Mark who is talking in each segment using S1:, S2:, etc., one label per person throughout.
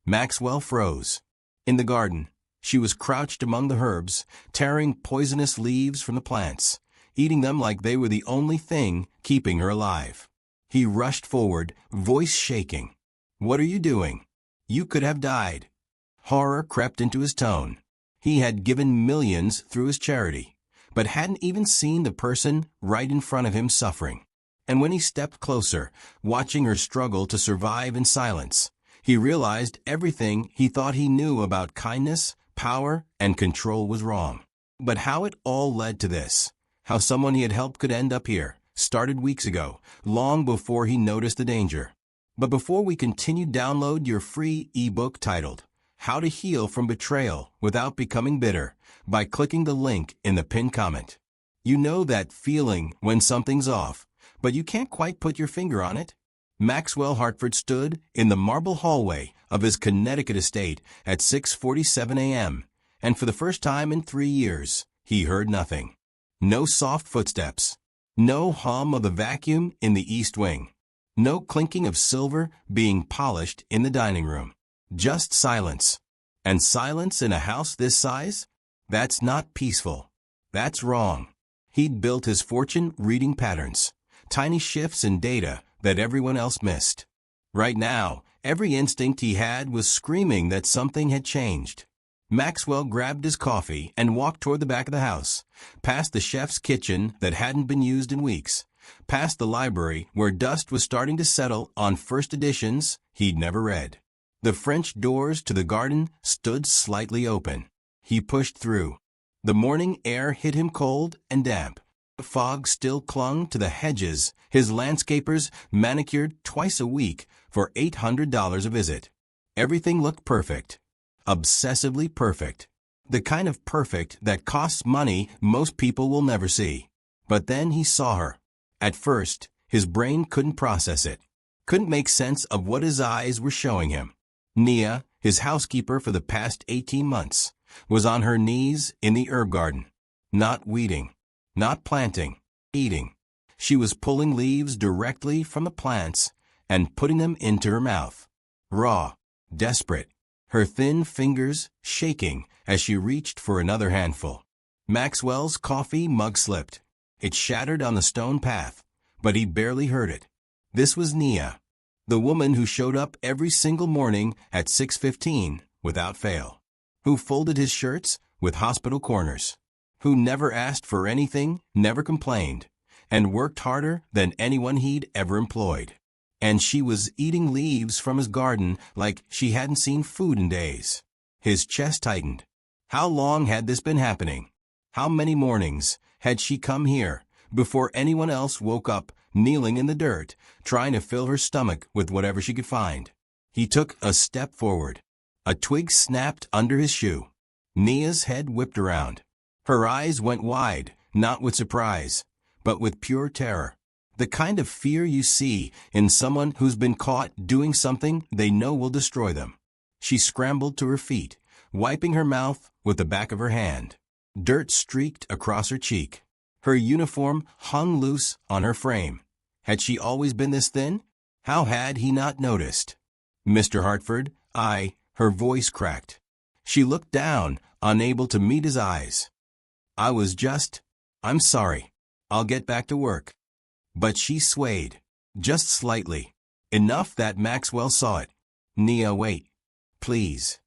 S1: Maxwell froze. In the garden, she was crouched among the herbs, tearing poisonous leaves from the plants, eating them like they were the only thing keeping her alive. He rushed forward, voice shaking. "What are you doing? You could have died." Horror crept into his tone. He had given millions through his charity, but hadn't even seen the person right in front of him suffering. And when he stepped closer, watching her struggle to survive in silence, he realized everything he thought he knew about kindness, power, and control was wrong. But how it all led to this, how someone he had helped could end up here, started weeks ago, long before he noticed the danger. But before we continue, download your free ebook titled How to Heal from Betrayal Without Becoming Bitter by clicking the link in the pinned comment. You know that feeling when something's off, but you can't quite put your finger on it? Maxwell Hartford stood in the marble hallway of his Connecticut estate at 6:47 a.m., and for the first time in 3 years, he heard nothing. No soft footsteps, no hum of the vacuum in the east wing, no clinking of silver being polished in the dining room. Just silence. And silence in a house this size? That's not peaceful. That's wrong. He'd built his fortune reading patterns, tiny shifts in data that everyone else missed. Right now, every instinct he had was screaming that something had changed. Maxwell grabbed his coffee and walked toward the back of the house, past the chef's kitchen that hadn't been used in weeks, past the library where dust was starting to settle on first editions he'd never read. The French doors to the garden stood slightly open. He pushed through. The morning air hit him cold and damp. The fog still clung to the hedges his landscapers manicured twice a week for $800 a visit. Everything looked perfect. Obsessively perfect. The kind of perfect that costs money most people will never see. But then he saw her. At first, his brain couldn't process it. Couldn't make sense of what his eyes were showing him. Nia, his housekeeper for the past 18 months, was on her knees in the herb garden. Not weeding. Not planting. Eating. She was pulling leaves directly from the plants and putting them into her mouth. Raw. Desperate. Her thin fingers shaking as she reached for another handful. Maxwell's coffee mug slipped. It shattered on the stone path, but he barely heard it. This was Nia, the woman who showed up every single morning at 6:15 without fail, who folded his shirts with hospital corners, who never asked for anything, never complained, and worked harder than anyone he'd ever employed. And she was eating leaves from his garden like she hadn't seen food in days. His chest tightened. How long had this been happening? How many mornings had she come here before anyone else woke up, kneeling in the dirt, trying to fill her stomach with whatever she could find? He took a step forward. A twig snapped under his shoe. Nia's head whipped around. Her eyes went wide, not with surprise, but with pure terror. The kind of fear you see in someone who's been caught doing something they know will destroy them. She scrambled to her feet, wiping her mouth with the back of her hand. Dirt streaked across her cheek. Her uniform hung loose on her frame. Had she always been this thin? How had he not noticed? "Mr. Hartford, her voice cracked. She looked down, unable to meet his eyes. I'm sorry. I'll get back to work." But she swayed, just slightly, enough that Maxwell saw it. "Nia, wait. Please."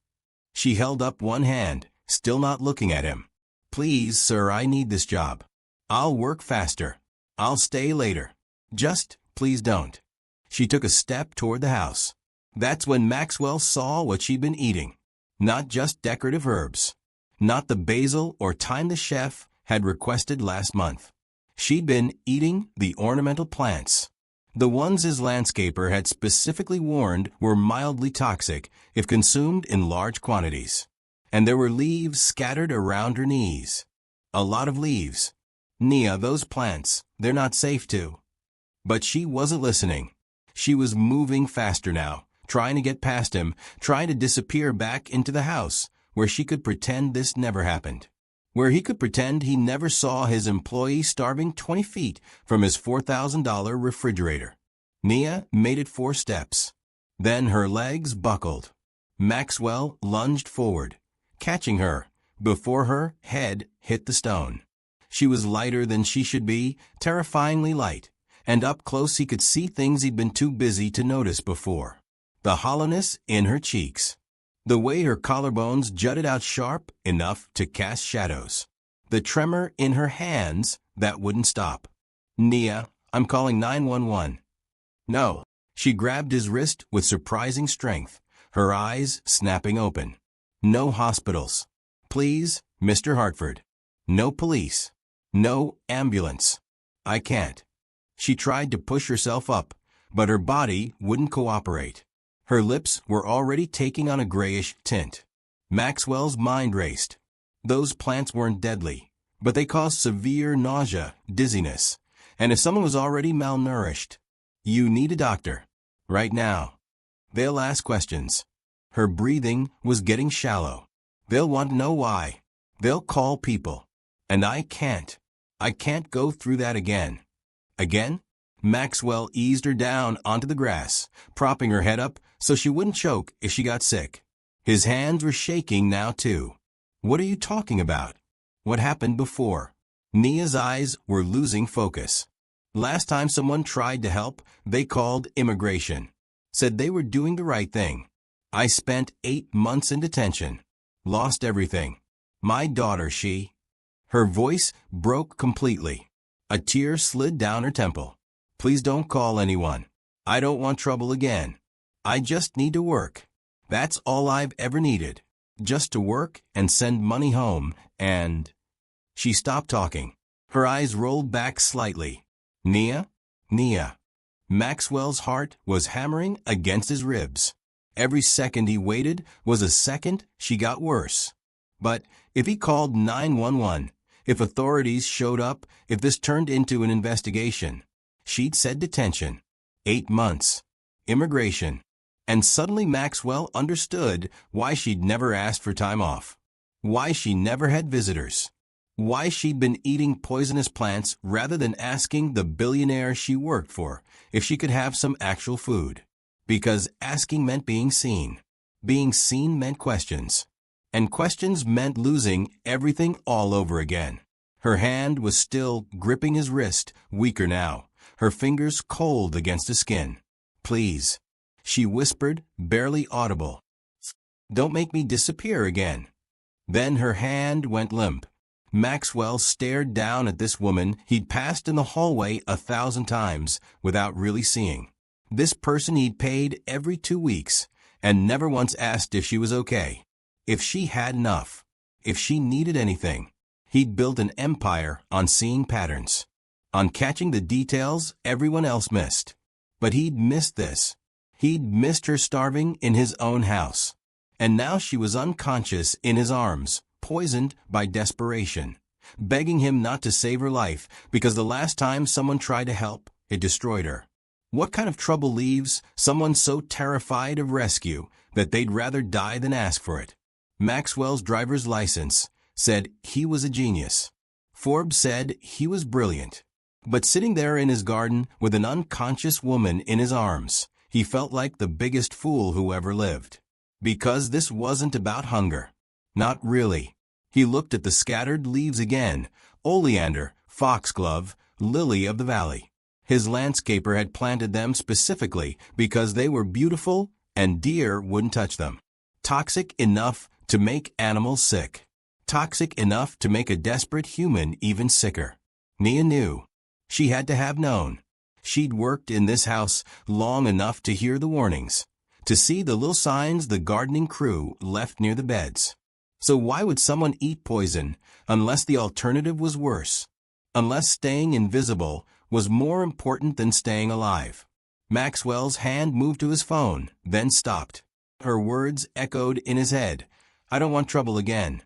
S1: She held up one hand, still not looking at him. "Please, sir, I need this job. I'll work faster. I'll stay later. Just, please don't." She took a step toward the house. That's when Maxwell saw what she'd been eating. Not just decorative herbs. Not the basil or thyme the chef had requested last month. She'd been eating the ornamental plants. The ones his landscaper had specifically warned were mildly toxic if consumed in large quantities. And there were leaves scattered around her knees. A lot of leaves. "Nia, those plants, they're not safe to." But she wasn't listening. She was moving faster now, trying to get past him, trying to disappear back into the house, where she could pretend this never happened. Where he could pretend he never saw his employee starving 20 feet from his $4,000 refrigerator. Nia made it 4 steps. Then her legs buckled. Maxwell lunged forward, catching her before her head hit the stone. She was lighter than she should be, terrifyingly light, and up close he could see things he'd been too busy to notice before. The hollowness in her cheeks. The way her collarbones jutted out sharp enough to cast shadows. The tremor in her hands that wouldn't stop. "Nia, I'm calling 911. "No." She grabbed his wrist with surprising strength, her eyes snapping open. "No hospitals. Please, Mr. Hartford. No police. No ambulance. I can't." She tried to push herself up, but her body wouldn't cooperate. Her lips were already taking on a grayish tint. Maxwell's mind raced. Those plants weren't deadly, but they caused severe nausea, dizziness, and if someone was already malnourished, you need a doctor. Right now. They'll ask questions. Her breathing was getting shallow. They'll want to know why. They'll call people. And I can't. I can't go through that again. Again? Maxwell eased her down onto the grass, propping her head up so she wouldn't choke if she got sick. His hands were shaking now too. "What are you talking about? What happened before?" Nia's eyes were losing focus. Last time someone tried to help, they called immigration. Said they were doing the right thing. I spent 8 months in detention. Lost everything. My daughter, she... Her voice broke completely. A tear slid down her temple. "Please don't call anyone. I don't want trouble again. I just need to work. That's all I've ever needed. Just to work and send money home, and..." She stopped talking. Her eyes rolled back slightly. "Nia? Nia." Maxwell's heart was hammering against his ribs. Every second he waited was a second she got worse. But if he called 911, if authorities showed up, if this turned into an investigation, she'd said detention, 8 months, immigration, and suddenly Maxwell understood why she'd never asked for time off, why she never had visitors, why she'd been eating poisonous plants rather than asking the billionaire she worked for if she could have some actual food. Because asking meant being seen. Being seen meant questions. And questions meant losing everything all over again. Her hand was still gripping his wrist, weaker now, her fingers cold against his skin. "Please," she whispered, barely audible. "Don't make me disappear again." Then her hand went limp. Maxwell stared down at this woman he'd passed in the hallway 1,000 times without really seeing. This person he'd paid every 2 weeks and never once asked if she was okay, if she had enough, if she needed anything. He'd built an empire on seeing patterns, on catching the details everyone else missed. But he'd missed this. He'd missed her starving in his own house. And now she was unconscious in his arms, poisoned by desperation, begging him not to save her life because the last time someone tried to help, it destroyed her. What kind of trouble leaves someone so terrified of rescue that they'd rather die than ask for it? Maxwell's driver's license said he was a genius. Forbes said he was brilliant. But sitting there in his garden with an unconscious woman in his arms, he felt like the biggest fool who ever lived. Because this wasn't about hunger. Not really. He looked at the scattered leaves again, oleander, foxglove, lily of the valley. His landscaper had planted them specifically because they were beautiful and deer wouldn't touch them. Toxic enough to make animals sick. Toxic enough to make a desperate human even sicker. Nia knew. She had to have known. She'd worked in this house long enough to hear the warnings, to see the little signs the gardening crew left near the beds. So why would someone eat poison unless the alternative was worse? Unless staying invisible was more important than staying alive? Maxwell's hand moved to his phone, then stopped. Her words echoed in his head. "I don't want trouble again."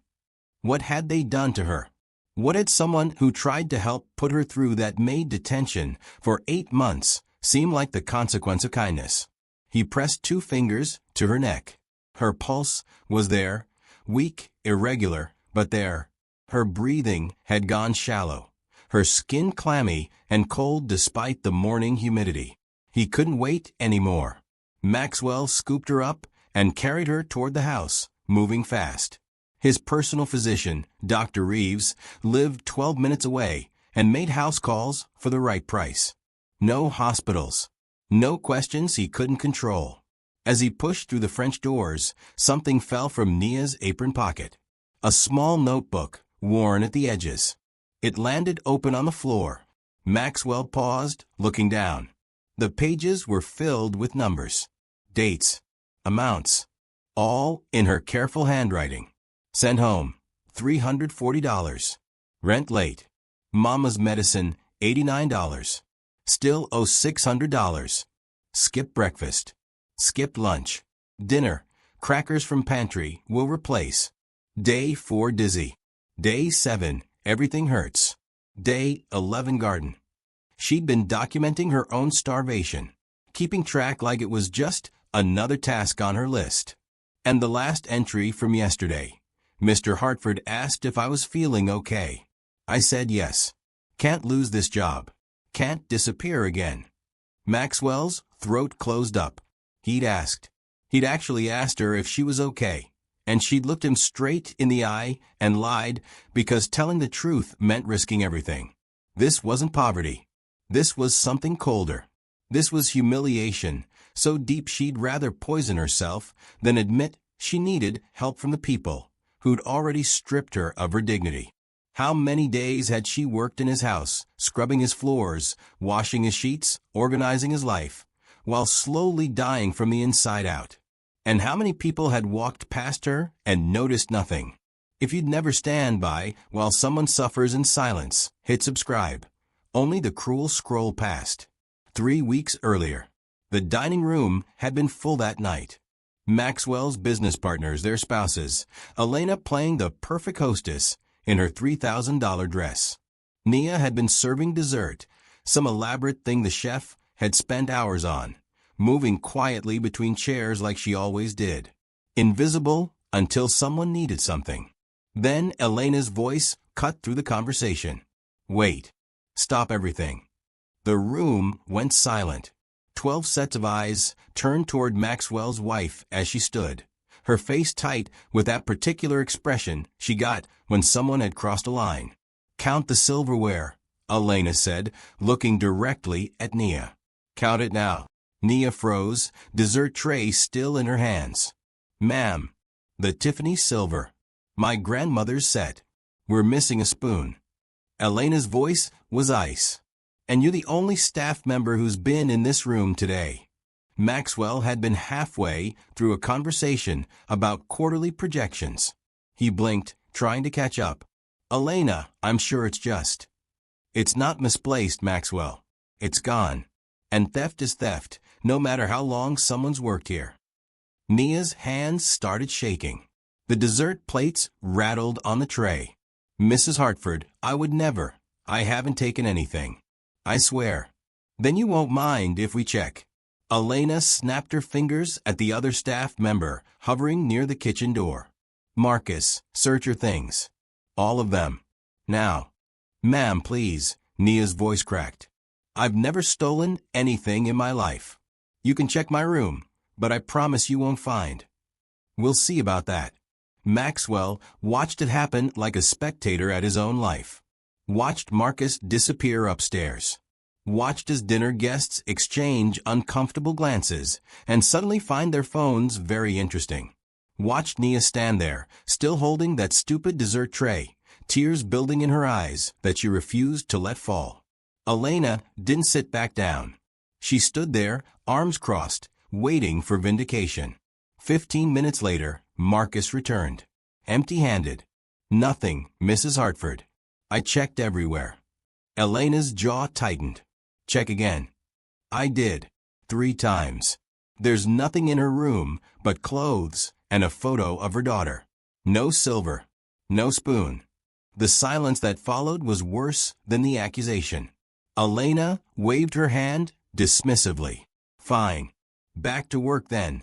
S1: What had they done to her? What had someone who tried to help put her through that Maid detention for 8 months seem like the consequence of kindness? He pressed 2 fingers to her neck. Her pulse was there, weak, irregular, but there. Her breathing had gone shallow, her skin clammy and cold despite the morning humidity. He couldn't wait anymore. Maxwell scooped her up and carried her toward the house, moving fast. His personal physician, Dr. Reeves, lived 12 minutes away and made house calls for the right price. No hospitals. No questions he couldn't control. As he pushed through the French doors, something fell from Nia's apron pocket. A small notebook, worn at the edges. It landed open on the floor. Maxwell paused, looking down. The pages were filled with numbers, dates, amounts, all in her careful handwriting. Sent home, $340. Rent late. Mama's medicine, $89. Still owe $600. Skip breakfast. Skip lunch. Dinner, crackers from pantry, will replace. Day 4 dizzy. Day 7, everything hurts. Day 11 garden. She'd been documenting her own starvation, keeping track like it was just another task on her list. And the last entry from yesterday. Mr. Hartford asked if I was feeling okay. I said yes. Can't lose this job. Can't disappear again. Maxwell's throat closed up. He'd actually asked her if she was okay, and she'd looked him straight in the eye and lied because telling the truth meant risking everything. This wasn't poverty. This was something colder. This was humiliation, so deep she'd rather poison herself than admit she needed help from the people who'd already stripped her of her dignity. How many days had she worked in his house, scrubbing his floors, washing his sheets, organizing his life, while slowly dying from the inside out? And how many people had walked past her and noticed nothing? If you'd never stand by while someone suffers in silence, hit subscribe. Only the cruel scroll passed. 3 weeks earlier. The dining room had been full that night. Maxwell's business partners, their spouses, Elena playing the perfect hostess in her $3,000 dress. Nia had been serving dessert, some elaborate thing the chef had spent hours on, moving quietly between chairs like she always did. Invisible until someone needed something. Then Elena's voice cut through the conversation. Wait. Stop everything. The room went silent. 12 sets of eyes turned toward Maxwell's wife as she stood, her face tight with that particular expression she got when someone had crossed a line. Count the silverware, Elena said, looking directly at Nia. Count it now. Nia froze, dessert tray still in her hands. Ma'am. The Tiffany silver. My grandmother's set. We're missing a spoon. Elena's voice was ice. And you're the only staff member who's been in this room today. Maxwell had been halfway through a conversation about quarterly projections. He blinked, trying to catch up. Elena, I'm sure it's just. It's not misplaced, Maxwell. It's gone. And theft is theft, no matter how long someone's worked here. Nia's hands started shaking. The dessert plates rattled on the tray. Mrs. Hartford, I would never. I haven't taken anything. I swear. Then you won't mind if we check. Elena snapped her fingers at the other staff member hovering near the kitchen door. Marcus, search your things. All of them. Now. Ma'am, please, Nia's voice cracked. I've never stolen anything in my life. You can check my room, but I promise you won't find. We'll see about that. Maxwell watched it happen like a spectator at his own life. Watched Marcus disappear upstairs. Watched his dinner guests exchange uncomfortable glances and suddenly find their phones very interesting. Watched Nia stand there, still holding that stupid dessert tray, tears building in her eyes that she refused to let fall. Elena didn't sit back down. She stood there, arms crossed, waiting for vindication. 15 minutes later, Marcus returned. Empty-handed. Nothing, Mrs. Hartford. I checked everywhere. Elena's jaw tightened. Check again. I did. 3 times. There's nothing in her room but clothes and a photo of her daughter. No silver. No spoon. The silence that followed was worse than the accusation. Elena waved her hand dismissively. Fine. Back to work then.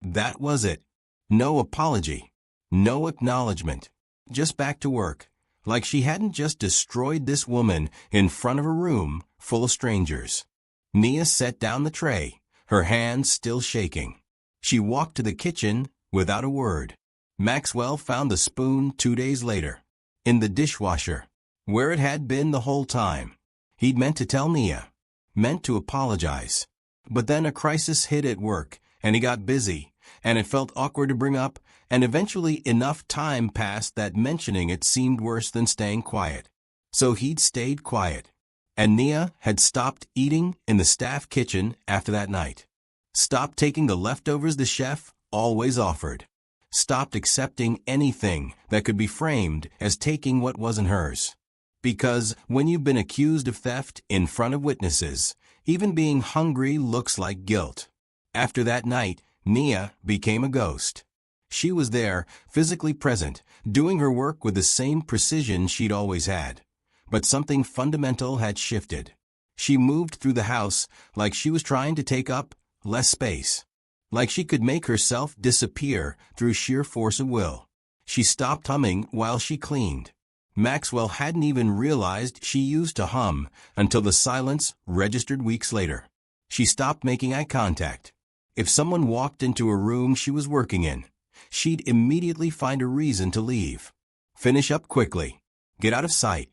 S1: That was it. No apology. No acknowledgement. Just back to work. Like she hadn't just destroyed this woman in front of a room full of strangers. Nia set down the tray, her hands still shaking. She walked to the kitchen without a word. Maxwell found the spoon 2 days later, in the dishwasher, where it had been the whole time. He'd meant to tell Nia, meant to apologize. But then a crisis hit at work, and he got busy, and it felt awkward to bring up, and eventually enough time passed that mentioning it seemed worse than staying quiet. So he'd stayed quiet. And Nia had stopped eating in the staff kitchen after that night. Stopped taking the leftovers the chef always offered. Stopped accepting anything that could be framed as taking what wasn't hers. Because when you've been accused of theft in front of witnesses, even being hungry looks like guilt. After that night, Nia became a ghost. She was there, physically present, doing her work with the same precision she'd always had. But something fundamental had shifted. She moved through the house like she was trying to take up less space. Like she could make herself disappear through sheer force of will. She stopped humming while she cleaned. Maxwell hadn't even realized she used to hum until the silence registered weeks later. She stopped making eye contact. If someone walked into a room she was working in, she'd immediately find a reason to leave. Finish up quickly. Get out of sight.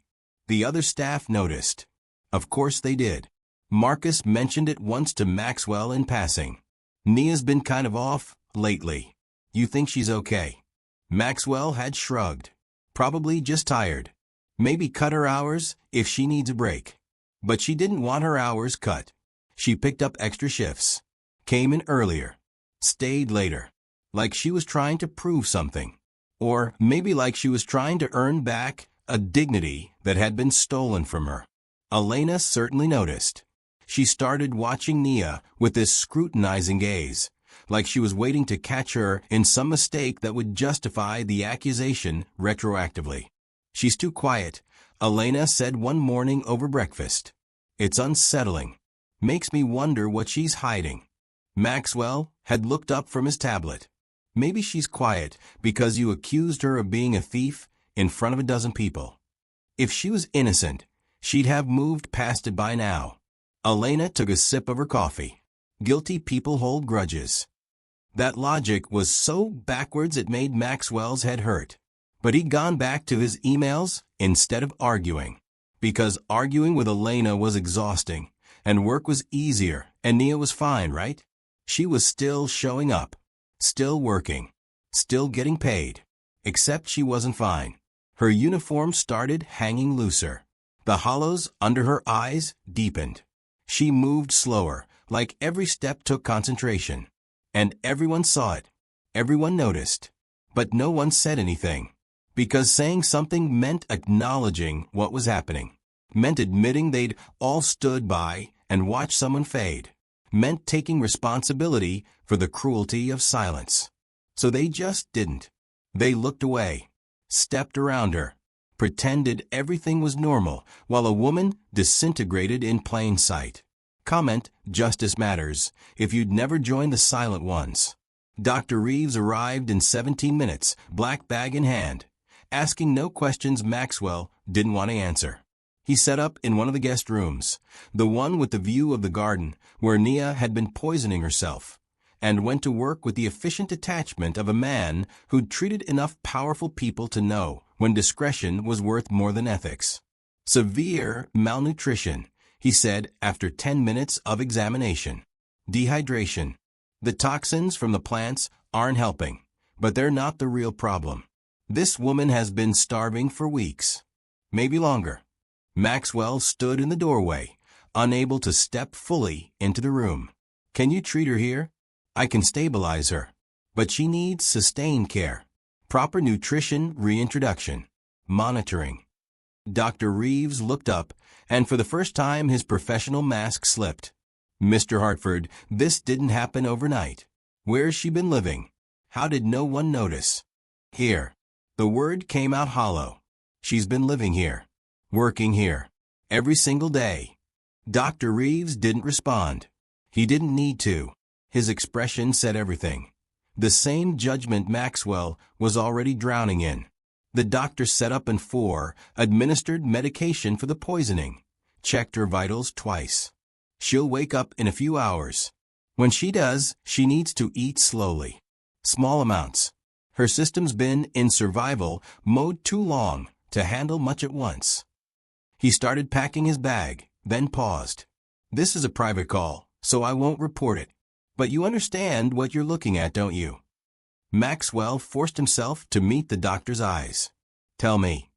S1: The other staff noticed. Of course they did. Marcus mentioned it once to Maxwell in passing. Nia's been kind of off lately. You think she's okay? Maxwell had shrugged. Probably just tired. Maybe cut her hours if she needs a break. But she didn't want her hours cut. She picked up extra shifts. Came in earlier. Stayed later. Like she was trying to prove something. Or maybe like she was trying to earn back a dignity that had been stolen from her. Elena certainly noticed. She started watching Nia with this scrutinizing gaze, like she was waiting to catch her in some mistake that would justify the accusation retroactively. She's too quiet, Elena said one morning over breakfast. It's unsettling. Makes me wonder what she's hiding. Maxwell had looked up from his tablet. Maybe she's quiet because you accused her of being a thief in front of a dozen people. If she was innocent, she'd have moved past it by now. Elena took a sip of her coffee. Guilty people hold grudges. That logic was so backwards it made Maxwell's head hurt. But he'd gone back to his emails instead of arguing. Because arguing with Elena was exhausting, and work was easier, and Nia was fine, right? She was still showing up. Still working. Still getting paid. Except she wasn't fine. Her uniform started hanging looser. The hollows under her eyes deepened. She moved slower, like every step took concentration. And everyone saw it. Everyone noticed. But no one said anything. Because saying something meant acknowledging what was happening. Meant admitting they'd all stood by and watched someone fade. Meant taking responsibility for the cruelty of silence. So they just didn't. They looked away. Stepped around her. Pretended everything was normal, while a woman disintegrated in plain sight. Comment, justice matters, if you'd never joined the silent ones. Dr. Reeves arrived in 17 minutes, black bag in hand, asking no questions Maxwell didn't want to answer. He set up in one of the guest rooms, the one with the view of the garden, where Nia had been poisoning herself, and went to work with the efficient detachment of a man who'd treated enough powerful people to know when discretion was worth more than ethics. Severe malnutrition, he said after 10 minutes of examination. Dehydration. The toxins from the plants aren't helping, but they're not the real problem. This woman has been starving for weeks. Maybe longer. Maxwell stood in the doorway, unable to step fully into the room. Can you treat her here? I can stabilize her. But she needs sustained care. Proper nutrition reintroduction. Monitoring. Dr. Reeves looked up, and for the first time his professional mask slipped. Mr. Hartford, this didn't happen overnight. Where's she been living? How did no one notice? Here. The word came out hollow. She's been living here. Working here. Every single day. Dr. Reeves didn't respond. He didn't need to. His expression said everything. The same judgment Maxwell was already drowning in. The doctor set up and administered medication for the poisoning. Checked her vitals twice. She'll wake up in a few hours. When she does, she needs to eat slowly. Small amounts. Her system's been in survival mode too long to handle much at once. He started packing his bag, then paused. This is a private call, so I won't report it. But you understand what you're looking at, don't you? Maxwell forced himself to meet the doctor's eyes. Tell me.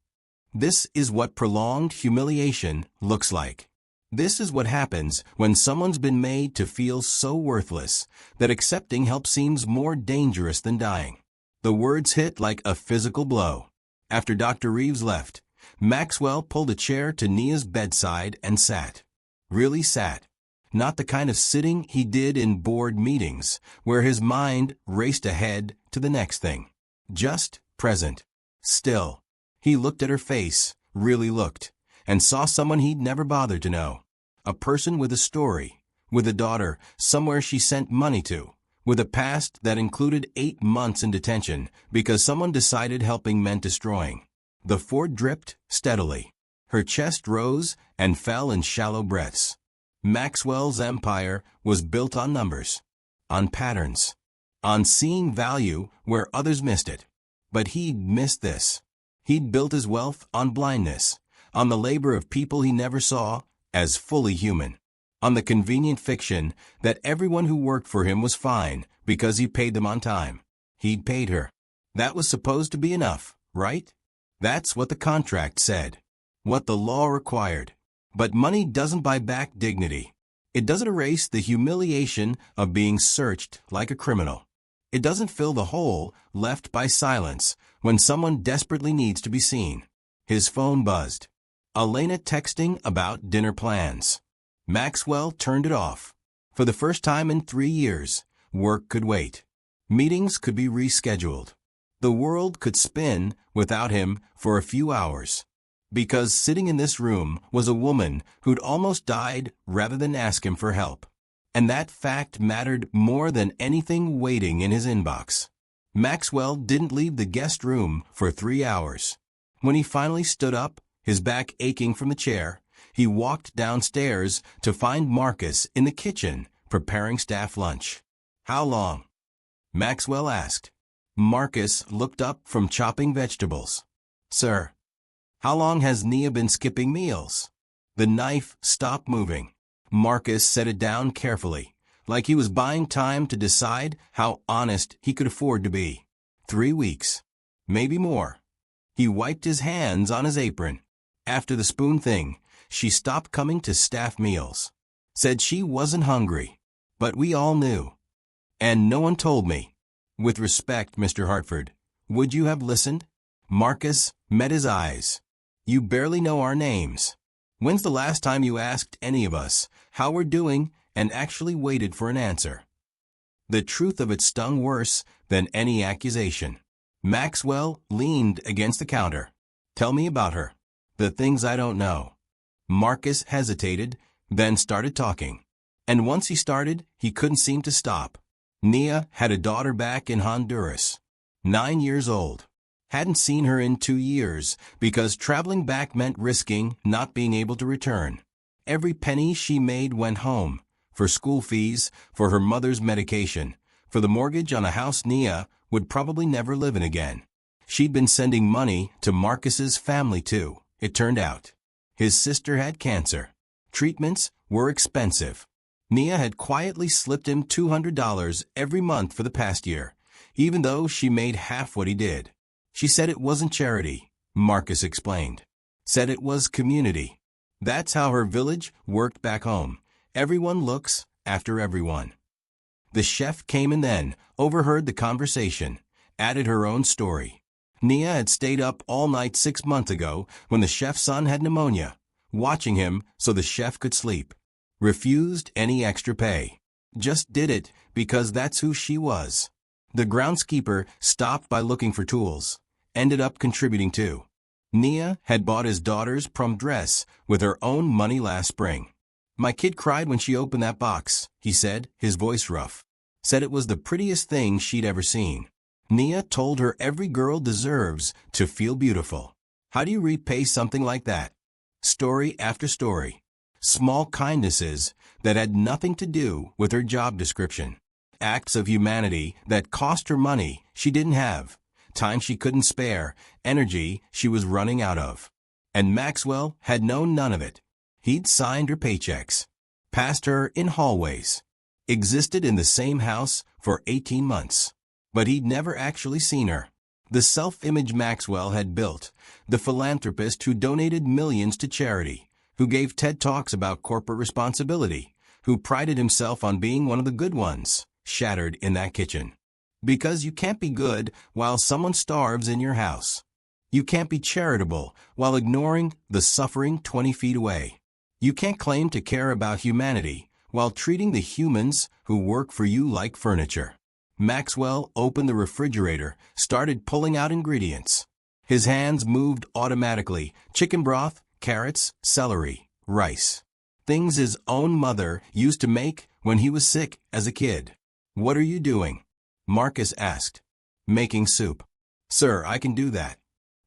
S1: This is what prolonged humiliation looks like. This is what happens when someone's been made to feel so worthless that accepting help seems more dangerous than dying. The words hit like a physical blow. After Dr. Reeves left, Maxwell pulled a chair to Nia's bedside and sat. Really sat. Not the kind of sitting he did in board meetings, where his mind raced ahead to the next thing. Just present. Still. He looked at her face, really looked, and saw someone he'd never bothered to know. A person with a story, with a daughter somewhere she sent money to, with a past that included 8 months in detention because someone decided helping meant destroying. The Ford dripped steadily. Her chest rose and fell in shallow breaths. Maxwell's empire was built on numbers, on patterns, on seeing value where others missed it. But he'd missed this. He'd built his wealth on blindness, on the labor of people he never saw as fully human, on the convenient fiction that everyone who worked for him was fine because he paid them on time. He'd paid her. That was supposed to be enough, right? That's what the contract said, what the law required. But money doesn't buy back dignity. It doesn't erase the humiliation of being searched like a criminal. It doesn't fill the hole left by silence when someone desperately needs to be seen. His phone buzzed. Elena texting about dinner plans. Maxwell turned it off. For the first time in 3 years, work could wait. Meetings could be rescheduled. The world could spin without him for a few hours. Because sitting in this room was a woman who'd almost died rather than ask him for help. And that fact mattered more than anything waiting in his inbox. Maxwell didn't leave the guest room for 3 hours. When he finally stood up, his back aching from the chair, he walked downstairs to find Marcus in the kitchen preparing staff lunch. How long? Maxwell asked. Marcus looked up from chopping vegetables. Sir. How long has Nia been skipping meals? The knife stopped moving. Marcus set it down carefully, like he was buying time to decide how honest he could afford to be. 3 weeks. Maybe more. He wiped his hands on his apron. After the spoon thing, she stopped coming to staff meals. Said she wasn't hungry. But we all knew. And no one told me. With respect, Mr. Hartford, would you have listened? Marcus met his eyes. You barely know our names. When's the last time you asked any of us how we're doing and actually waited for an answer? The truth of it stung worse than any accusation. Maxwell leaned against the counter. Tell me about her. The things I don't know. Marcus hesitated, then started talking. And once he started, he couldn't seem to stop. Nia had a daughter back in Honduras. 9 years old. Hadn't seen her in 2 years because traveling back meant risking not being able to return. Every penny she made went home, for school fees, for her mother's medication, for the mortgage on a house Nia would probably never live in again. She'd been sending money to Marcus's family too, it turned out. His sister had cancer. Treatments were expensive. Nia had quietly slipped him $200 every month for the past year, even though she made half what he did. She said it wasn't charity, Marcus explained. Said it was community. That's how her village worked back home. Everyone looks after everyone. The chef came and then overheard the conversation, added her own story. Nia had stayed up all night 6 months ago when the chef's son had pneumonia, watching him so the chef could sleep. Refused any extra pay. Just did it because that's who she was. The groundskeeper stopped by looking for tools. Ended up contributing too. Nia had bought his daughter's prom dress with her own money last spring. My kid cried when she opened that box, he said, his voice rough. Said it was the prettiest thing she'd ever seen. Nia told her every girl deserves to feel beautiful. How do you repay something like that? Story after story. Small kindnesses that had nothing to do with her job description. Acts of humanity that cost her money she didn't have, time she couldn't spare, energy she was running out of. And Maxwell had known none of it. He'd signed her paychecks, passed her in hallways, existed in the same house for 18 months. But he'd never actually seen her. The self-image Maxwell had built, the philanthropist who donated millions to charity, who gave TED Talks about corporate responsibility, who prided himself on being one of the good ones, shattered in that kitchen. Because you can't be good while someone starves in your house. You can't be charitable while ignoring the suffering 20 feet away. You can't claim to care about humanity while treating the humans who work for you like furniture. Maxwell opened the refrigerator, started pulling out ingredients. His hands moved automatically. Chicken broth, carrots, celery, rice. Things his own mother used to make when he was sick as a kid. "What are you doing?" Marcus asked. "Making soup." "Sir, I can do that."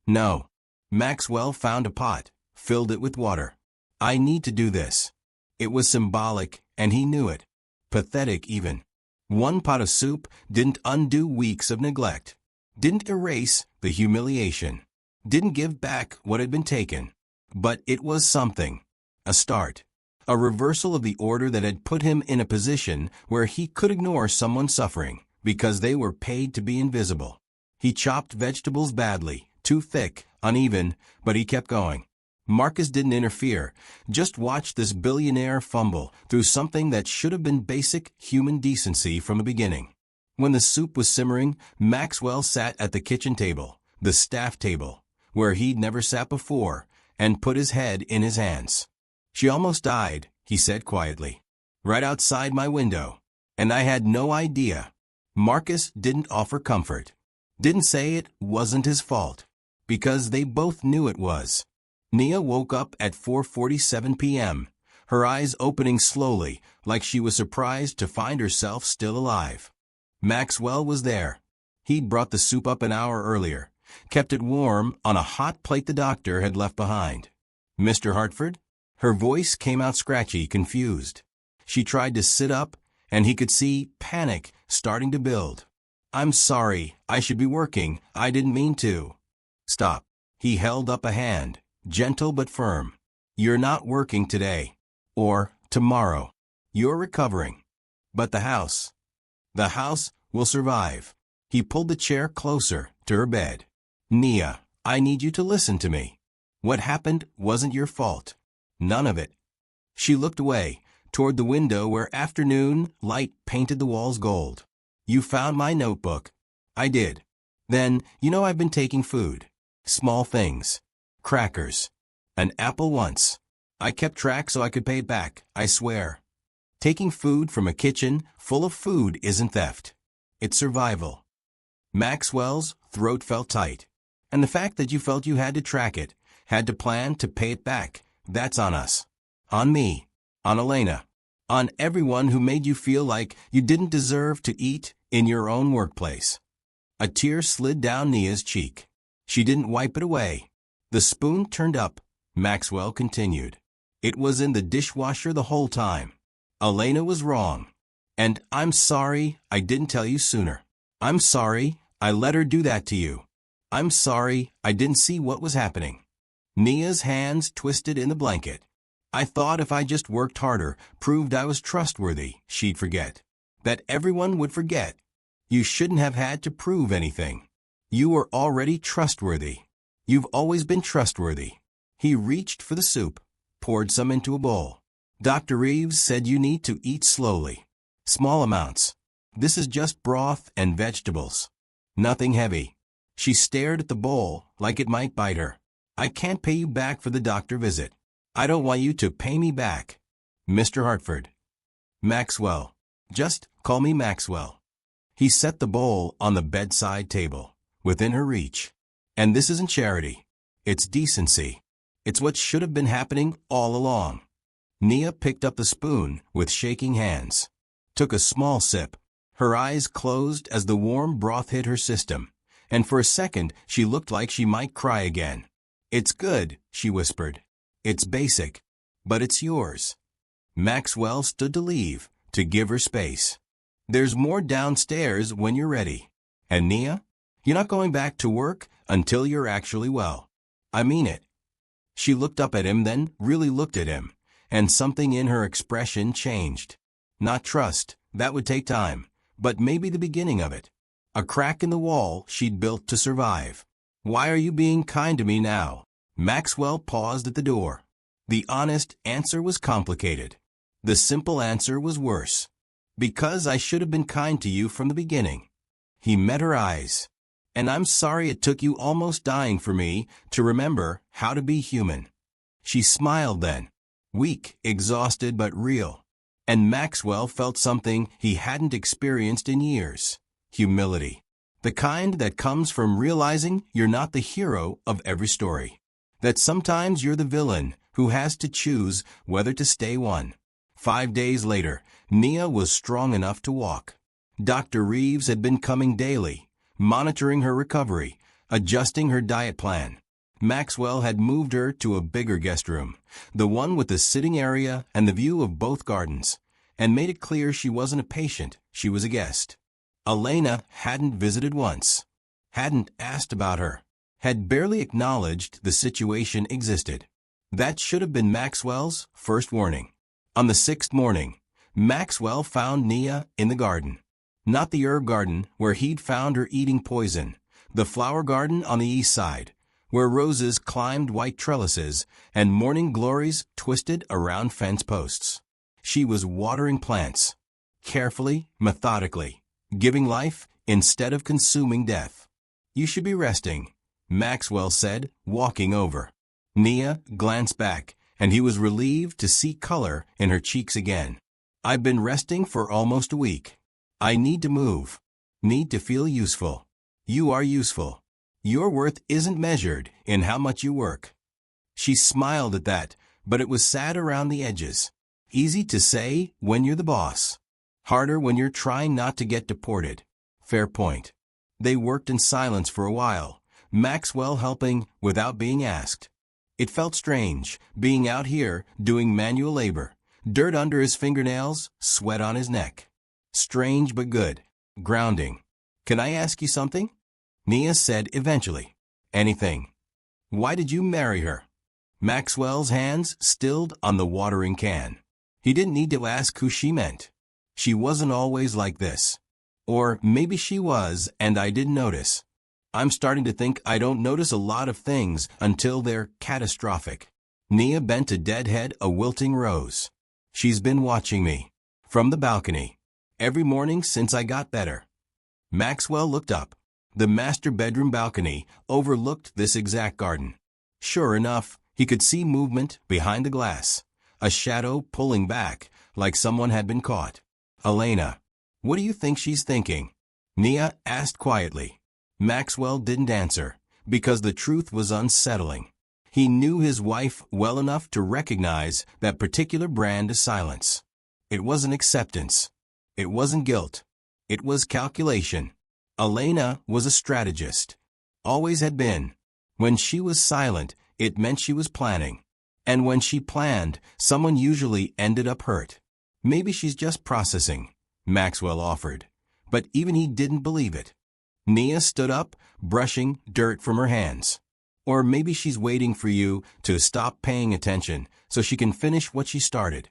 S1: "No." Maxwell found a pot, filled it with water. "I need to do this." It was symbolic, and he knew it. Pathetic even. One pot of soup didn't undo weeks of neglect, didn't erase the humiliation, didn't give back what had been taken. But it was something. A start. A reversal of the order that had put him in a position where he could ignore someone suffering because they were paid to be invisible. He chopped vegetables badly, too thick, uneven, but he kept going. Marcus didn't interfere, just watched this billionaire fumble through something that should have been basic human decency from the beginning. When the soup was simmering, Maxwell sat at the kitchen table, the staff table, where he'd never sat before, and put his head in his hands. "She almost died," he said quietly, "right outside my window. And I had no idea." Marcus didn't offer comfort, didn't say it wasn't his fault, because they both knew it was. Nia woke up at 4:47 p.m., her eyes opening slowly, like she was surprised to find herself still alive. Maxwell was there. He'd brought the soup up an hour earlier, kept it warm on a hot plate the doctor had left behind. "Mr. Hartford?" Her voice came out scratchy, confused. She tried to sit up, and he could see panic starting to build. "I'm sorry, I should be working, I didn't mean to." "Stop." He held up a hand, gentle but firm. "You're not working today. Or tomorrow. You're recovering. But the house will survive." He pulled the chair closer to her bed. "Nia, I need you to listen to me. What happened wasn't your fault. None of it." She looked away, toward the window where afternoon light painted the walls gold. "You found my notebook." "I did." "Then, you know I've been taking food. Small things. Crackers. An apple once. I kept track so I could pay it back, I swear. Taking food from a kitchen full of food isn't theft. It's survival." Maxwell's throat felt tight. "And the fact that you felt you had to track it, had to plan to pay it back, that's on us. On me. On Elena. On everyone who made you feel like you didn't deserve to eat in your own workplace." A tear slid down Nia's cheek. She didn't wipe it away. The spoon turned up. Maxwell continued. "It was in the dishwasher the whole time. Elena was wrong. And I'm sorry I didn't tell you sooner. I'm sorry I let her do that to you. I'm sorry I didn't see what was happening." Nia's hands twisted in the blanket. "I thought if I just worked harder, proved I was trustworthy, she'd forget. That everyone would forget. You shouldn't have had to prove anything. You were already trustworthy. You've always been trustworthy." He reached for the soup, poured some into a bowl. "Dr. Reeves said you need to eat slowly. Small amounts. This is just broth and vegetables. Nothing heavy." She stared at the bowl like it might bite her. "I can't pay you back for the doctor visit. I don't want you to pay me back. Mr. Hartford." "Maxwell. Just call me Maxwell." He set the bowl on the bedside table, within her reach. "And this isn't charity. It's decency. It's what should have been happening all along." Nia picked up the spoon with shaking hands, took a small sip. Her eyes closed as the warm broth hit her system, and for a second she looked like she might cry again. "It's good," she whispered. "It's basic. but it's yours. Maxwell stood to leave, to give her space. There's more downstairs when you're ready. And Nia, you're not going back to work until you're actually well. I mean it. She looked up at him, then really looked at him, and something in her expression changed. Not trust, that would take time, but maybe the beginning of it. A crack in the wall she'd built to survive. Why are you being kind to me now? Maxwell paused at the door. The honest answer was complicated. The simple answer was worse. Because I should have been kind to you from the beginning. He met her eyes. And I'm sorry it took you almost dying for me to remember how to be human. She smiled then. Weak, exhausted, but real. And Maxwell felt something he hadn't experienced in years. Humility. The kind that comes from realizing you're not the hero of every story. That sometimes you're the villain who has to choose whether to stay one. 5 days later, Nia was strong enough to walk. Dr. Reeves had been coming daily, monitoring her recovery, adjusting her diet plan. Maxwell had moved her to a bigger guest room, the one with the sitting area and the view of both gardens, and made it clear she wasn't a patient, she was a guest. Elena hadn't visited once, hadn't asked about her, had barely acknowledged the situation existed. That should have been Maxwell's first warning. On the 6th morning, Maxwell found Nia in the garden. Not the herb garden where he'd found her eating poison, the flower garden on the east side, where roses climbed white trellises and morning glories twisted around fence posts. She was watering plants, carefully, methodically, giving life instead of consuming death. You should be resting, Maxwell said, walking over. Nia glanced back, and he was relieved to see color in her cheeks again. I've been resting for almost a week. I need to move. Need to feel useful. You are useful. Your worth isn't measured in how much you work. She smiled at that, but it was sad around the edges. Easy to say when you're the boss. Harder when you're trying not to get deported. Fair point. They worked in silence for a while, Maxwell helping without being asked. It felt strange, being out here doing manual labor, dirt under his fingernails, sweat on his neck. Strange but good. Grounding. Can I ask you something? Nia said eventually. Anything. Why did you marry her? Maxwell's hands stilled on the watering can. He didn't need to ask who she meant. She wasn't always like this. Or maybe she was and I didn't notice. I'm starting to think I don't notice a lot of things until they're catastrophic. Nia bent to deadhead a wilting rose. She's been watching me. From the balcony. Every morning since I got better. Maxwell looked up. The master bedroom balcony overlooked this exact garden. Sure enough, he could see movement behind the glass. A shadow pulling back, like someone had been caught. Elena, what do you think she's thinking? Nia asked quietly. Maxwell didn't answer, because the truth was unsettling. He knew his wife well enough to recognize that particular brand of silence. It wasn't acceptance. It wasn't guilt. It was calculation. Elena was a strategist. Always had been. When she was silent, it meant she was planning. And when she planned, someone usually ended up hurt. Maybe she's just processing, Maxwell offered. But even he didn't believe it. Nia stood up, brushing dirt from her hands. Or maybe she's waiting for you to stop paying attention so she can finish what she started.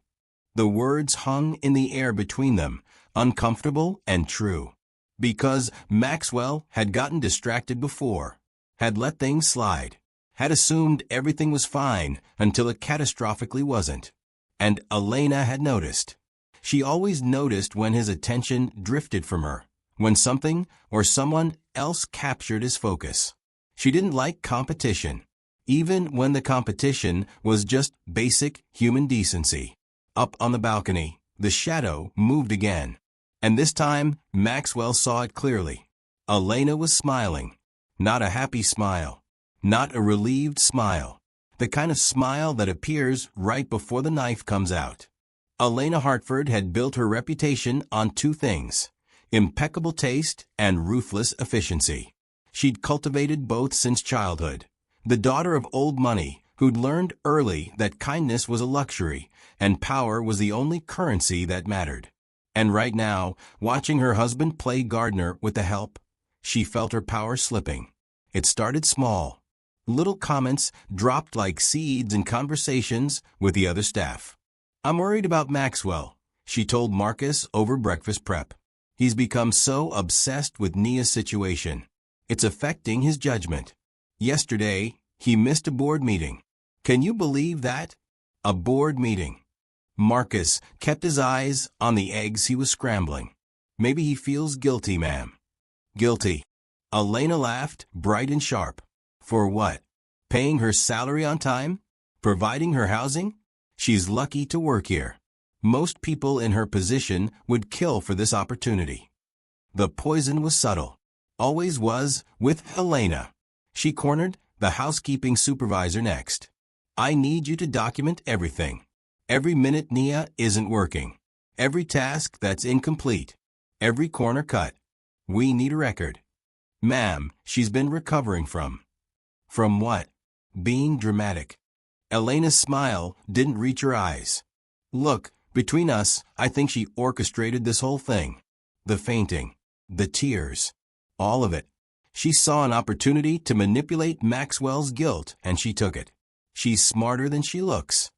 S1: The words hung in the air between them, uncomfortable and true. Because Maxwell had gotten distracted before, had let things slide, had assumed everything was fine until it catastrophically wasn't. And Elena had noticed. She always noticed when his attention drifted from her, when something or someone else captured his focus. She didn't like competition, even when the competition was just basic human decency. Up on the balcony, the shadow moved again. And this time, Maxwell saw it clearly. Elena was smiling. Not a happy smile. Not a relieved smile. The kind of smile that appears right before the knife comes out. Elena Hartford had built her reputation on two things: impeccable taste and ruthless efficiency. She'd cultivated both since childhood. The daughter of old money, who'd learned early that kindness was a luxury and power was the only currency that mattered. And right now, watching her husband play gardener with the help, she felt her power slipping. It started small. Little comments dropped like seeds in conversations with the other staff. "I'm worried about Maxwell," she told Marcus over breakfast prep. "He's become so obsessed with Nia's situation. It's affecting his judgment. Yesterday, he missed a board meeting. Can you believe that? A board meeting." Marcus kept his eyes on the eggs he was scrambling. "Maybe he feels guilty, ma'am." "Guilty." Elena laughed, bright and sharp. "For what? Paying her salary on time? Providing her housing? She's lucky to work here. Most people in her position would kill for this opportunity." The poison was subtle. Always was with Elena. She cornered the housekeeping supervisor next. "I need you to document everything. Every minute Nia isn't working. Every task that's incomplete. Every corner cut. We need a record." "Ma'am, she's been recovering from." "From what?" "Being dramatic." Elena's smile didn't reach her eyes. "Look, between us, I think she orchestrated this whole thing. The fainting. The tears. All of it. She saw an opportunity to manipulate Maxwell's guilt, and she took it. She's smarter than she looks."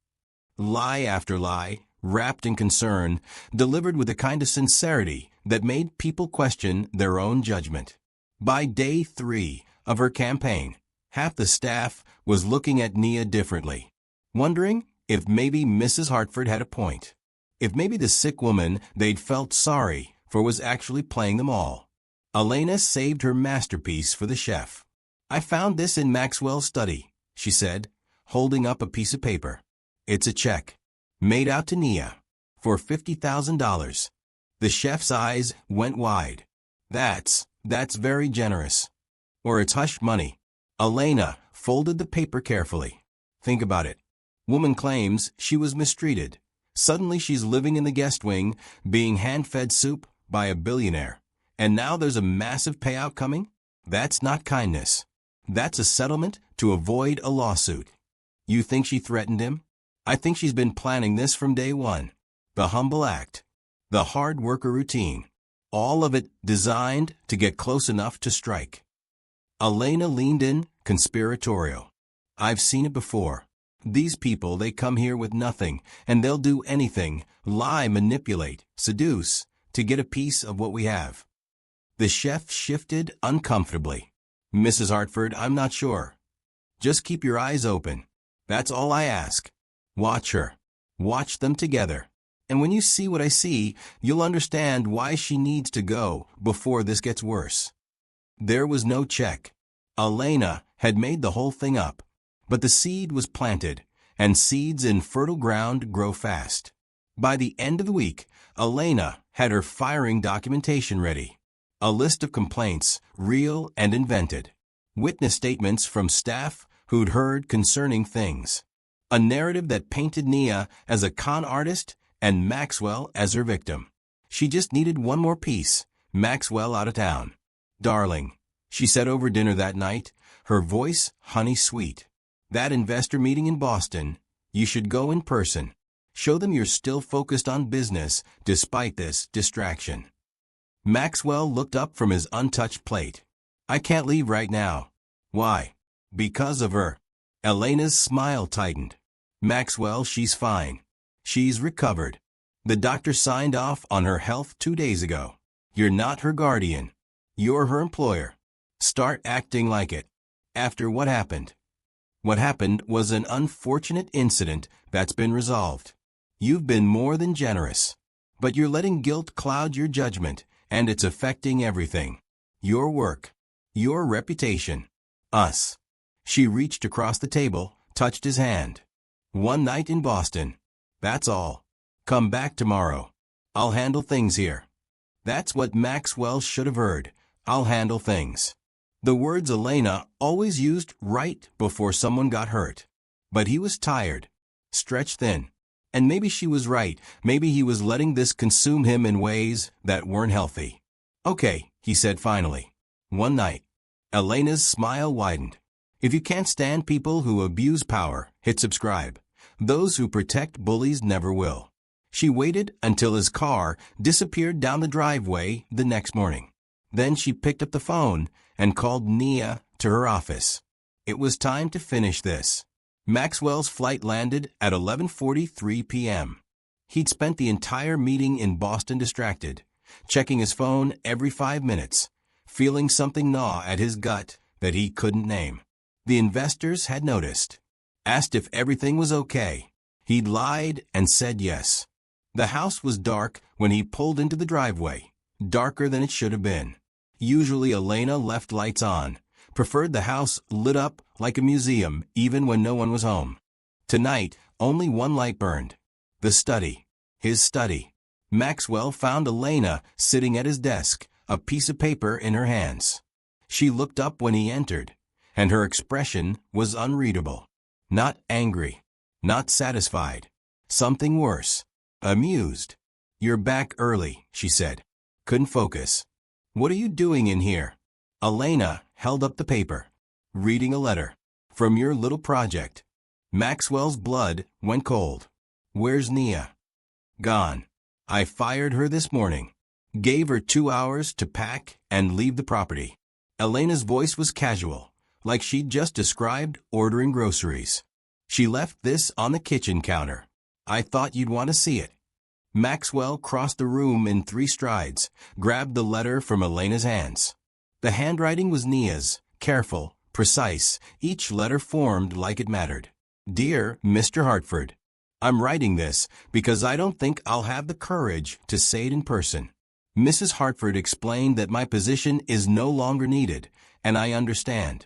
S1: Lie after lie, wrapped in concern, delivered with a kind of sincerity that made people question their own judgment. By day 3 of her campaign, half the staff was looking at Nia differently, wondering if maybe Mrs. Hartford had a point, if maybe the sick woman they'd felt sorry for was actually playing them all. Elena saved her masterpiece for the chef. "I found this in Maxwell's study," she said, holding up a piece of paper. "It's a check, made out to Nia, for $50,000. The chef's eyes went wide. That's very generous. Or it's hush money." Elena folded the paper carefully. "Think about it. Woman claims she was mistreated. Suddenly she's living in the guest wing, being hand-fed soup by a billionaire. And now there's a massive payout coming? That's not kindness. That's a settlement to avoid a lawsuit. You think she threatened him? I think she's been planning this from day one. The humble act. The hard worker routine. All of it designed to get close enough to strike." Elena leaned in, conspiratorial. "I've seen it before. These people, they come here with nothing, and they'll do anything, lie, manipulate, seduce, to get a piece of what we have." The chef shifted uncomfortably. "Mrs. Hartford, I'm not sure. Just keep your eyes open. That's all I ask. Watch her. Watch them together. And when you see what I see, you'll understand why she needs to go before this gets worse." There was no check. Elena had made the whole thing up. But the seed was planted, and seeds in fertile ground grow fast. By the end of the week, Elena had her firing documentation ready. A list of complaints, real and invented. Witness statements from staff who'd heard concerning things. A narrative that painted Nia as a con artist and Maxwell as her victim. She just needed one more piece, Maxwell out of town. "Darling," she said over dinner that night, her voice honey sweet. "That investor meeting in Boston, you should go in person. Show them you're still focused on business despite this distraction." Maxwell looked up from his untouched plate. "I can't leave right now." "Why?" "Because of her." Elena's smile tightened. "Maxwell, she's fine. She's recovered. The doctor signed off on her health 2 days ago. You're not her guardian. You're her employer. Start acting like it." "After what happened?" "What happened was an unfortunate incident that's been resolved. You've been more than generous. But you're letting guilt cloud your judgment, and it's affecting everything. Your work. Your reputation. Us." She reached across the table, touched his hand. "One night in Boston. That's all. Come back tomorrow. I'll handle things here." That's what Maxwell should have heard. "I'll handle things." The words Elena always used right before someone got hurt. But he was tired, stretched thin. And maybe she was right. Maybe he was letting this consume him in ways that weren't healthy. "Okay," he said finally. "One night." Elena's smile widened. If you can't stand people who abuse power, hit subscribe. Those who protect bullies never will. She waited until his car disappeared down the driveway the next morning. Then she picked up the phone and called Nia to her office. It was time to finish this. Maxwell's flight landed at 11:43 p.m. He'd spent the entire meeting in Boston distracted, checking his phone every 5 minutes, feeling something gnaw at his gut that he couldn't name. The investors had noticed, asked if everything was okay. He'd lied and said yes. The house was dark when he pulled into the driveway, darker than it should have been. Usually Elena left lights on, preferred the house lit up like a museum even when no one was home. Tonight, only one light burned. The study. His study. Maxwell found Elena sitting at his desk, a piece of paper in her hands. She looked up when he entered, and her expression was unreadable. Not angry. Not satisfied. Something worse. Amused. "You're back early," she said. Couldn't focus. "What are you doing in here?" Elena held up the paper. "Reading a letter. From your little project." Maxwell's blood went cold. "Where's Nia?" "Gone. I fired her this morning. Gave her 2 hours to pack and leave the property." Elena's voice was casual, like she'd just described ordering groceries. "She left this on the kitchen counter. I thought you'd want to see it." Maxwell crossed the room in 3 strides, grabbed the letter from Elena's hands. The handwriting was Nia's, careful, precise, each letter formed like it mattered. "Dear Mr. Hartford, I'm writing this because I don't think I'll have the courage to say it in person. Mrs. Hartford explained that my position is no longer needed, and I understand.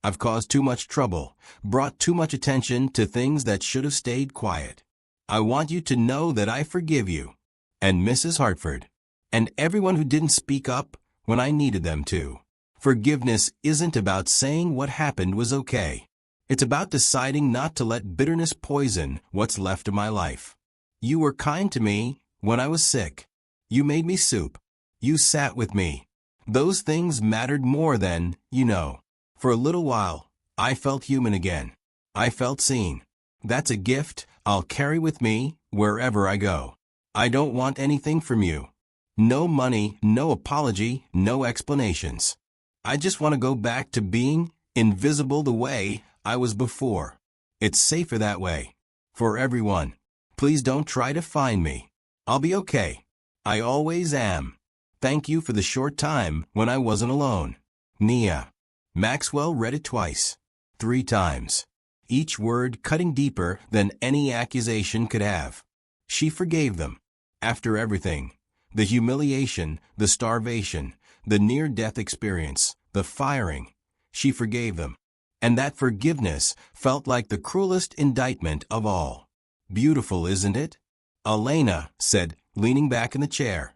S1: I've caused too much trouble, brought too much attention to things that should have stayed quiet. I want you to know that I forgive you, and Mrs. Hartford, and everyone who didn't speak up when I needed them to. Forgiveness isn't about saying what happened was okay. It's about deciding not to let bitterness poison what's left of my life. You were kind to me when I was sick. You made me soup. You sat with me. Those things mattered more than, you know. For a little while, I felt human again. I felt seen. That's a gift I'll carry with me wherever I go. I don't want anything from you. No money, no apology, no explanations. I just want to go back to being invisible the way I was before. It's safer that way. For everyone. Please don't try to find me. I'll be okay. I always am. Thank you for the short time when I wasn't alone. Nia." Maxwell read it twice, 3 times. Each word cutting deeper than any accusation could have. She forgave them. After everything, the humiliation, the starvation, the near-death experience, the firing, she forgave them. And that forgiveness felt like the cruelest indictment of all. "Beautiful, isn't it?" Elena said, leaning back in the chair.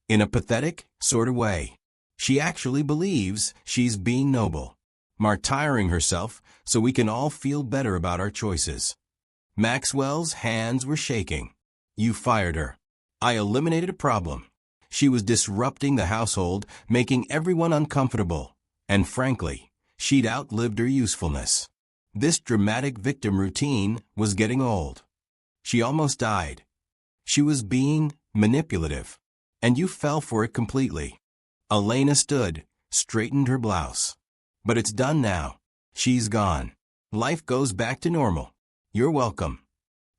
S1: In a pathetic sort of way. She actually believes she's being noble, martyring herself so we can all feel better about our choices. Maxwell's hands were shaking. "You fired her. I eliminated a problem. She was disrupting the household, making everyone uncomfortable, and frankly, she'd outlived her usefulness. This dramatic victim routine was getting old. She almost died. She was being manipulative, and you fell for it completely." Elena stood, straightened her blouse. "But it's done now. She's gone. Life goes back to normal. You're welcome."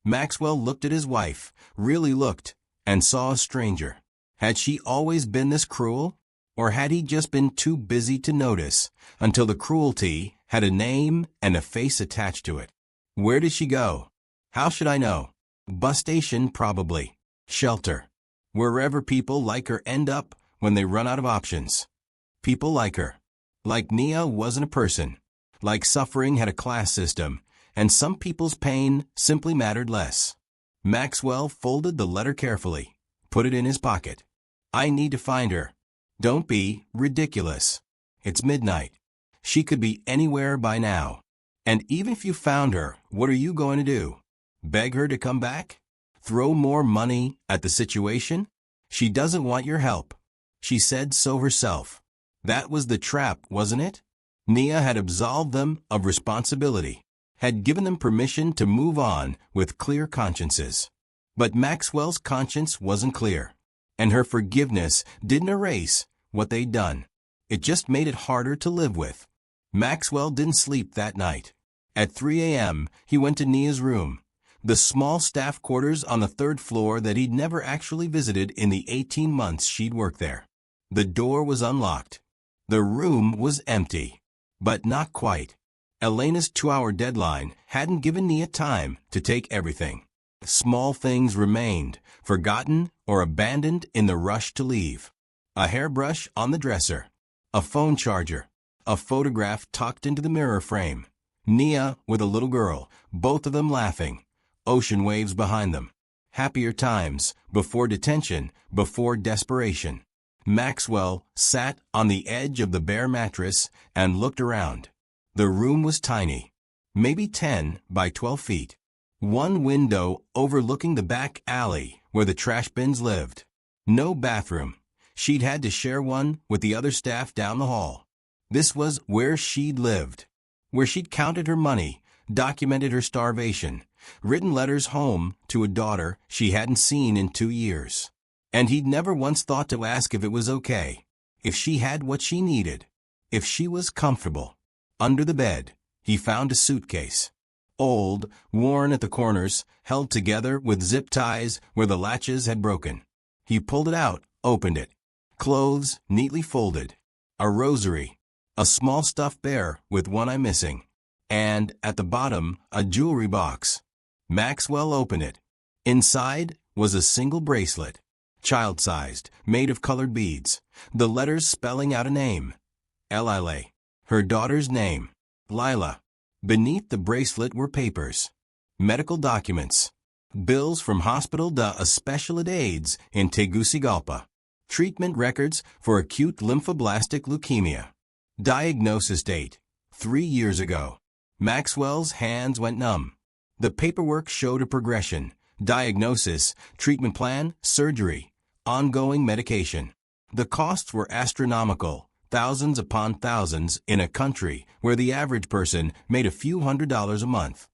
S1: Maxwell looked at his wife, really looked, and saw a stranger. Had she always been this cruel? Or had he just been too busy to notice until the cruelty had a name and a face attached to it? Where did she go? How should I know? Bus station, probably. Shelter. Wherever people like her end up when they run out of options. People like her. Like Nia wasn't a person. Like suffering had a class system, and some people's pain simply mattered less. Maxwell folded the letter carefully, put it in his pocket. "I need to find her. Don't be ridiculous. It's midnight. She could be anywhere by now. And even if you found her, what are you going to do? Beg her to come back? Throw more money at the situation? She doesn't want your help. She said so herself. That was the trap, wasn't it? Nia had absolved them of responsibility, had given them permission to move on with clear consciences. But Maxwell's conscience wasn't clear, and her forgiveness didn't erase what they'd done. It just made it harder to live with. Maxwell didn't sleep that night. At 3 a.m., he went to Nia's room, the small staff quarters on the third floor that he'd never actually visited in the 18 months she'd worked there. The door was unlocked. The room was empty. But not quite. Elena's 2-hour deadline hadn't given Nia time to take everything. Small things remained, forgotten or abandoned in the rush to leave. A hairbrush on the dresser, a phone charger, a photograph tucked into the mirror frame. Nia with a little girl, both of them laughing, ocean waves behind them. Happier times, before detention, before desperation. Maxwell sat on the edge of the bare mattress and looked around. The room was tiny, maybe 10 by 12 feet. One window overlooking the back alley where the trash bins lived. No bathroom. She'd had to share one with the other staff down the hall. This was where she'd lived, where she'd counted her money, documented her starvation, written letters home to a daughter she hadn't seen in 2 years. And he'd never once thought to ask if it was okay, if she had what she needed, if she was comfortable. Under the bed, he found a suitcase. Old, worn at the corners, held together with zip ties where the latches had broken. He pulled it out, opened it. Clothes neatly folded. A rosary. A small stuffed bear with one eye missing. And, at the bottom, a jewelry box. Maxwell opened it. Inside was a single bracelet. Child-sized, made of colored beads. The letters spelling out a name. Lila. Her daughter's name. Lila. Beneath the bracelet were papers. Medical documents. Bills from Hospital de Especialidades in Tegucigalpa. Treatment records for acute lymphoblastic leukemia. Diagnosis date: 3 years ago. Maxwell's hands went numb. The paperwork showed a progression: diagnosis, treatment plan, surgery, ongoing medication. The costs were astronomical, thousands upon thousands in a country where the average person made a few $100s a month.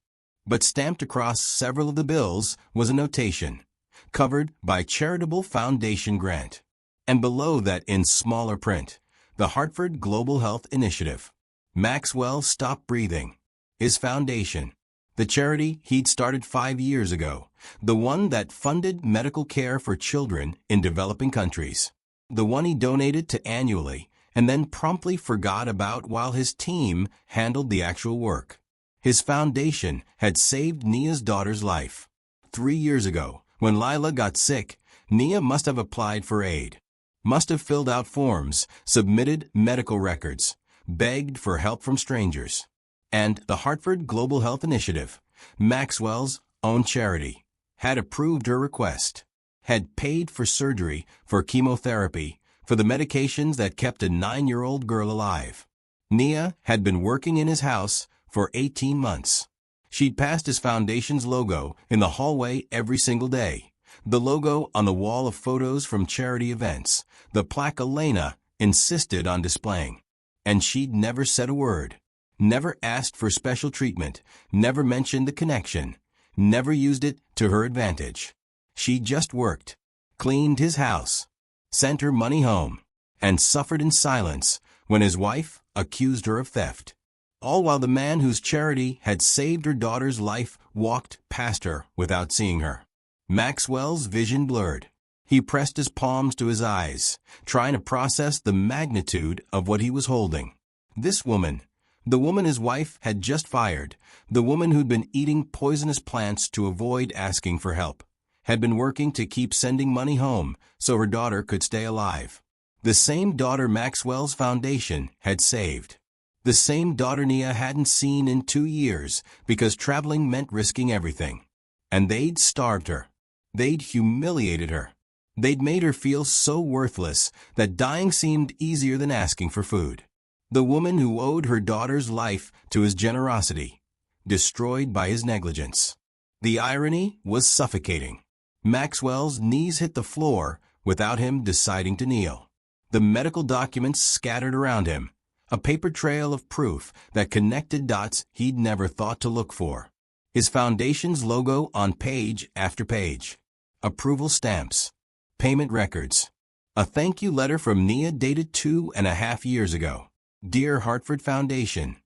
S1: But stamped across several of the bills was a notation, covered by charitable foundation grant. And below that in smaller print, the Hartford Global Health Initiative. Maxwell stopped breathing. His foundation, the charity he'd started 5 years ago, the one that funded medical care for children in developing countries, the one he donated to annually and then promptly forgot about while his team handled the actual work. His foundation had saved Nia's daughter's life. 3 years ago, when Lila got sick, Nia must have applied for aid, must have filled out forms, submitted medical records, begged for help from strangers. And the Hartford Global Health Initiative, Maxwell's own charity, had approved her request, had paid for surgery, for chemotherapy, for the medications that kept a 9-year-old girl alive. Nia had been working in his house for 18 months. She'd passed his foundation's logo in the hallway every single day, the logo on the wall of photos from charity events, the plaque Elena insisted on displaying. And she'd never said a word, never asked for special treatment, never mentioned the connection, never used it to her advantage. She just worked, cleaned his house, sent her money home, and suffered in silence when his wife accused her of theft. All while the man whose charity had saved her daughter's life walked past her without seeing her. Maxwell's vision blurred. He pressed his palms to his eyes, trying to process the magnitude of what he was holding. This woman, the woman his wife had just fired, the woman who'd been eating poisonous plants to avoid asking for help, had been working to keep sending money home so her daughter could stay alive. The same daughter Maxwell's foundation had saved. The same daughter Nia hadn't seen in 2 years because traveling meant risking everything. And they'd starved her. They'd humiliated her. They'd made her feel so worthless that dying seemed easier than asking for food. The woman who owed her daughter's life to his generosity, destroyed by his negligence. The irony was suffocating. Maxwell's knees hit the floor without him deciding to kneel. The medical documents scattered around him, A paper trail of proof that connected dots he'd never thought to look for. His foundation's logo on page after page. Approval stamps. Payment records. A thank you letter from Nia dated 2.5 years ago. Dear Hartford Foundation,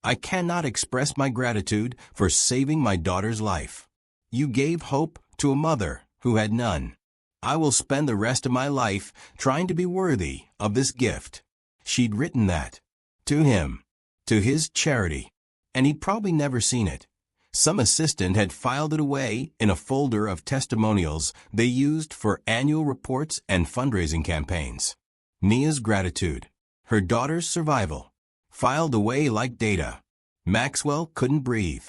S1: I cannot express my gratitude for saving my daughter's life. You gave hope to a mother who had none. I will spend the rest of my life trying to be worthy of this gift. She'd written that. To him. To his charity. And he'd probably never seen it. Some assistant had filed it away in a folder of testimonials they used for annual reports and fundraising campaigns. Nia's gratitude. Her daughter's survival. Filed away like data. Maxwell couldn't breathe.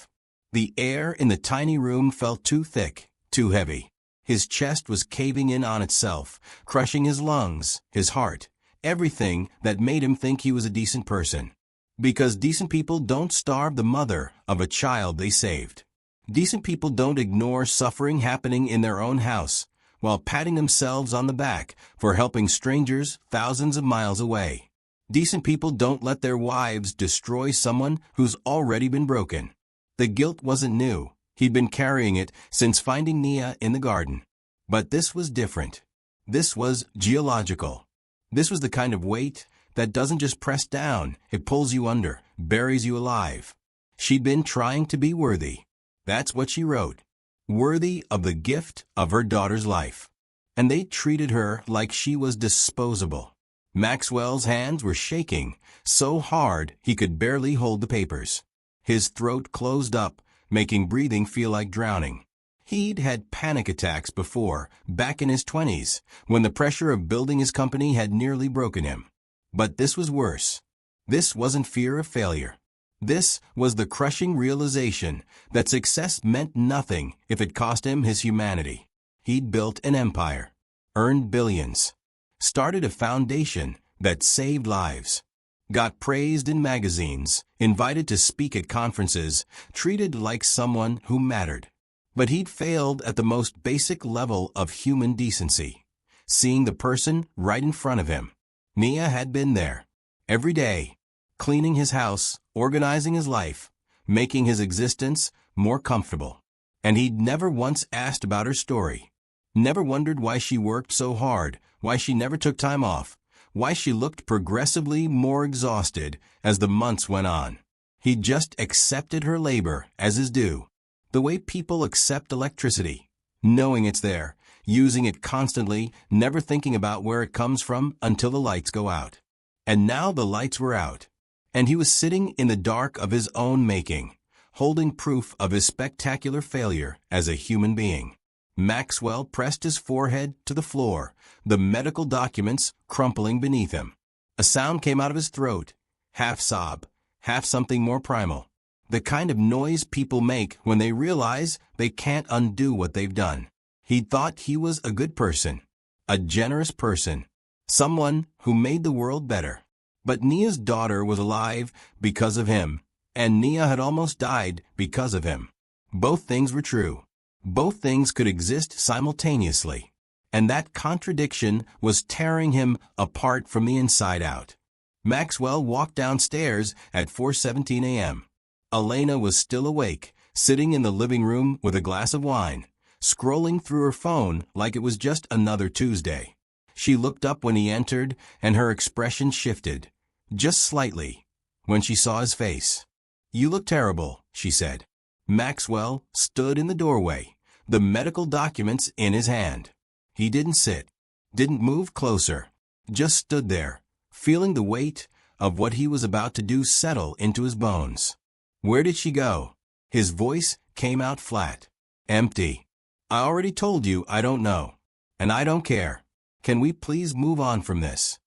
S1: The air in the tiny room felt too thick, too heavy. His chest was caving in on itself, crushing his lungs, his heart, everything that made him think he was a decent person. Because decent people don't starve the mother of a child they saved. Decent people don't ignore suffering happening in their own house while patting themselves on the back for helping strangers thousands of miles away. Decent people don't let their wives destroy someone who's already been broken. The guilt wasn't new. He'd been carrying it since finding Nia in the garden. But this was different. This was geological. This was the kind of weight that doesn't just press down, it pulls you under, buries you alive. She'd been trying to be worthy. That's what she wrote. Worthy of the gift of her daughter's life. And they treated her like she was disposable. Maxwell's hands were shaking, so hard he could barely hold the papers. His throat closed up, making breathing feel like drowning. He'd had panic attacks before, back in his 20s, when the pressure of building his company had nearly broken him. But this was worse. This wasn't fear of failure. This was the crushing realization that success meant nothing if it cost him his humanity. He'd built an empire, earned billions, started a foundation that saved lives, got praised in magazines, invited to speak at conferences, treated like someone who mattered. But he'd failed at the most basic level of human decency, seeing the person right in front of him. Nia had been there, every day, cleaning his house, organizing his life, making his existence more comfortable. And he'd never once asked about her story, never wondered why she worked so hard, why she never took time off, why she looked progressively more exhausted as the months went on. He'd just accepted her labor as his due, the way people accept electricity, knowing it's there, using it constantly, never thinking about where it comes from until the lights go out. And now the lights were out, and he was sitting in the dark of his own making, holding proof of his spectacular failure as a human being. Maxwell pressed his forehead to the floor, the medical documents crumpling beneath him. A sound came out of his throat, half sob, half something more primal. The kind of noise people make when they realize they can't undo what they've done. He thought he was a good person, a generous person, someone who made the world better. But Nia's daughter was alive because of him, and Nia had almost died because of him. Both things were true. Both things could exist simultaneously. And that contradiction was tearing him apart from the inside out. Maxwell walked downstairs at 4:17 a.m. Elena was still awake, sitting in the living room with a glass of wine, scrolling through her phone like it was just another Tuesday. She looked up when he entered, and her expression shifted, just slightly, when she saw his face. "You look terrible," she said. Maxwell stood in the doorway, the medical documents in his hand. He didn't sit, didn't move closer, just stood there, feeling the weight of what he was about to do settle into his bones. "Where did she go?" His voice came out flat. "Empty. I already told you I don't know. And I don't care. Can we please move on from this?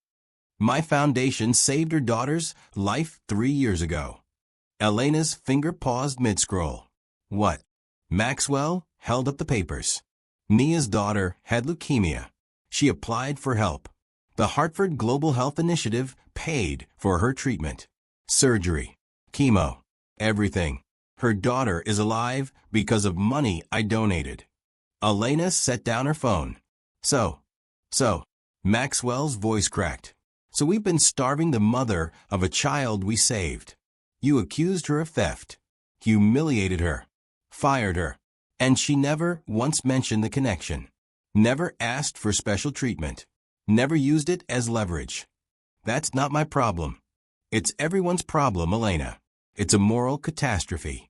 S1: My foundation saved her daughter's life 3 years ago." Elena's finger paused mid-scroll. "What?" Maxwell held up the papers. Nia's daughter had leukemia. She applied for help. The Hartford Global Health Initiative paid for her treatment. Surgery, chemo, everything. Her daughter is alive because of money I donated. Elena set down her phone. So, Maxwell's voice cracked. So we've been starving the mother of a child we saved. You accused her of theft, humiliated her, fired her, and she never once mentioned the connection, never asked for special treatment, never used it as leverage. That's not my problem. It's everyone's problem, Elena. It's a moral catastrophe.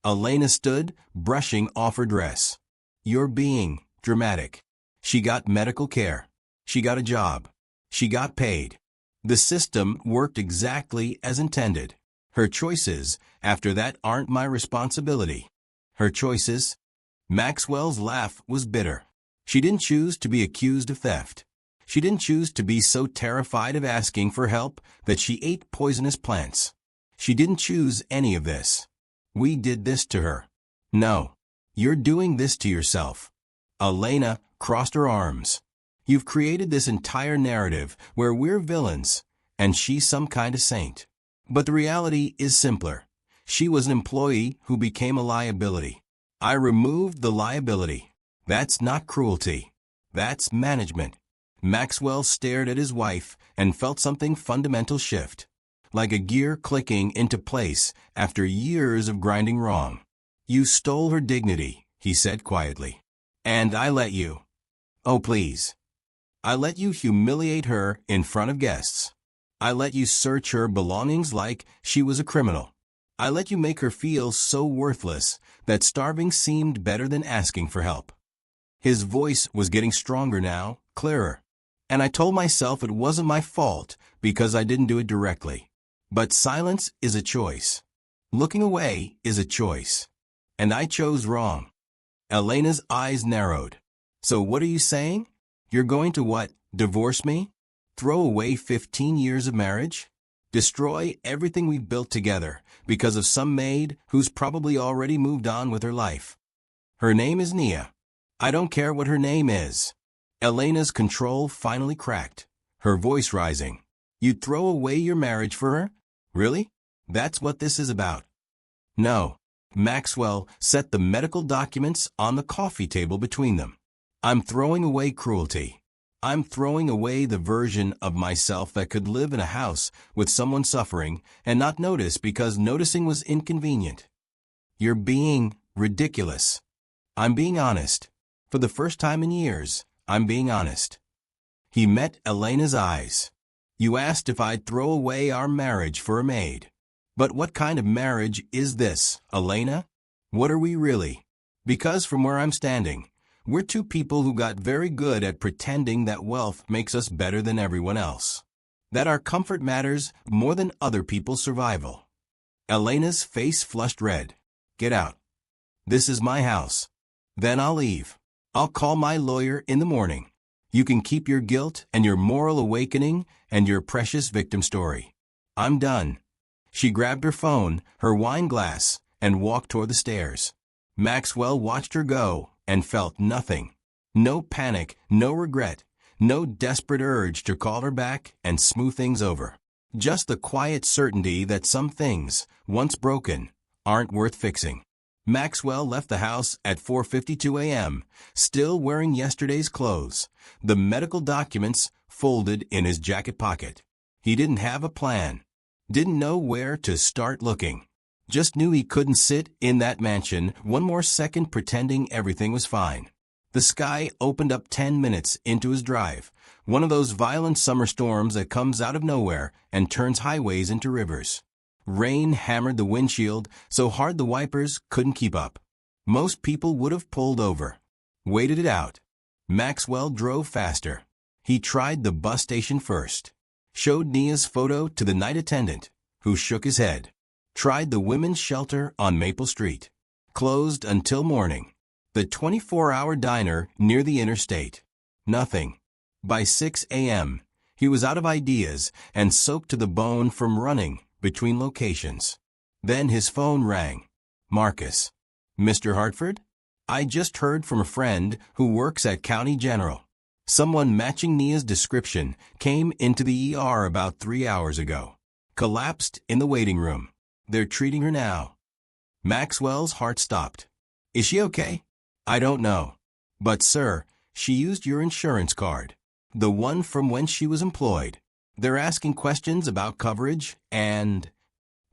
S1: Elena stood, brushing off her dress. You're being dramatic. She got medical care. She got a job. She got paid. The system worked exactly as intended. Her choices, after that, aren't my responsibility. Her choices? Maxwell's laugh was bitter. She didn't choose to be accused of theft. She didn't choose to be so terrified of asking for help that she ate poisonous plants. She didn't choose any of this. We did this to her. No. You're doing this to yourself. Elena crossed her arms. You've created this entire narrative where we're villains, and she's some kind of saint. But the reality is simpler. She was an employee who became a liability. I removed the liability. That's not cruelty. That's management. Maxwell stared at his wife and felt something fundamental shift, like a gear clicking into place after years of grinding wrong. You stole her dignity, he said quietly. And I let you. Oh, please. I let you humiliate her in front of guests. I let you search her belongings like she was a criminal. I let you make her feel so worthless that starving seemed better than asking for help. His voice was getting stronger now, clearer. And I told myself it wasn't my fault because I didn't do it directly. But silence is a choice. Looking away is a choice. And I chose wrong. Elena's eyes narrowed. So what are you saying? You're going to what? Divorce me? Throw away 15 years of marriage? Destroy everything we've built together because of some maid who's probably already moved on with her life. Her name is Nia. I don't care what her name is. Elena's control finally cracked, her voice rising. You'd throw away your marriage for her? Really? That's what this is about. No. Maxwell set the medical documents on the coffee table between them. I'm throwing away cruelty. I'm throwing away the version of myself that could live in a house with someone suffering and not notice because noticing was inconvenient. You're being ridiculous. I'm being honest. For the first time in years, I'm being honest. He met Elena's eyes. You asked if I'd throw away our marriage for a maid. But what kind of marriage is this, Elena? What are we really? Because from where I'm standing, we're two people who got very good at pretending that wealth makes us better than everyone else. That our comfort matters more than other people's survival. Elena's face flushed red. Get out. This is my house. Then I'll leave. I'll call my lawyer in the morning. You can keep your guilt and your moral awakening and your precious victim story. I'm done. She grabbed her phone, her wine glass, and walked toward the stairs. Maxwell watched her go and felt nothing. No panic, no regret, no desperate urge to call her back and smooth things over. Just the quiet certainty that some things, once broken, aren't worth fixing. Maxwell left the house at 4:52 a.m., still wearing yesterday's clothes, the medical documents folded in his jacket pocket. He didn't have a plan, didn't know where to start looking. Just knew he couldn't sit in that mansion one more second pretending everything was fine. The sky opened up 10 minutes into his drive, one of those violent summer storms that comes out of nowhere and turns highways into rivers. Rain hammered the windshield so hard the wipers couldn't keep up. Most people would have pulled over, waited it out. Maxwell drove faster. He tried the bus station first. Showed Nia's photo to the night attendant, who shook his head. Tried the women's shelter on Maple Street. Closed until morning. The 24-hour diner near the interstate. Nothing. By 6 a.m., he was out of ideas and soaked to the bone from running between locations. Then his phone rang. Marcus. Mr. Hartford? I just heard from a friend who works at County General. Someone matching Nia's description came into the ER about 3 hours ago. Collapsed in the waiting room. They're treating her now. Maxwell's heart stopped. Is she okay? I don't know. But sir, she used your insurance card. The one from when she was employed. They're asking questions about coverage and...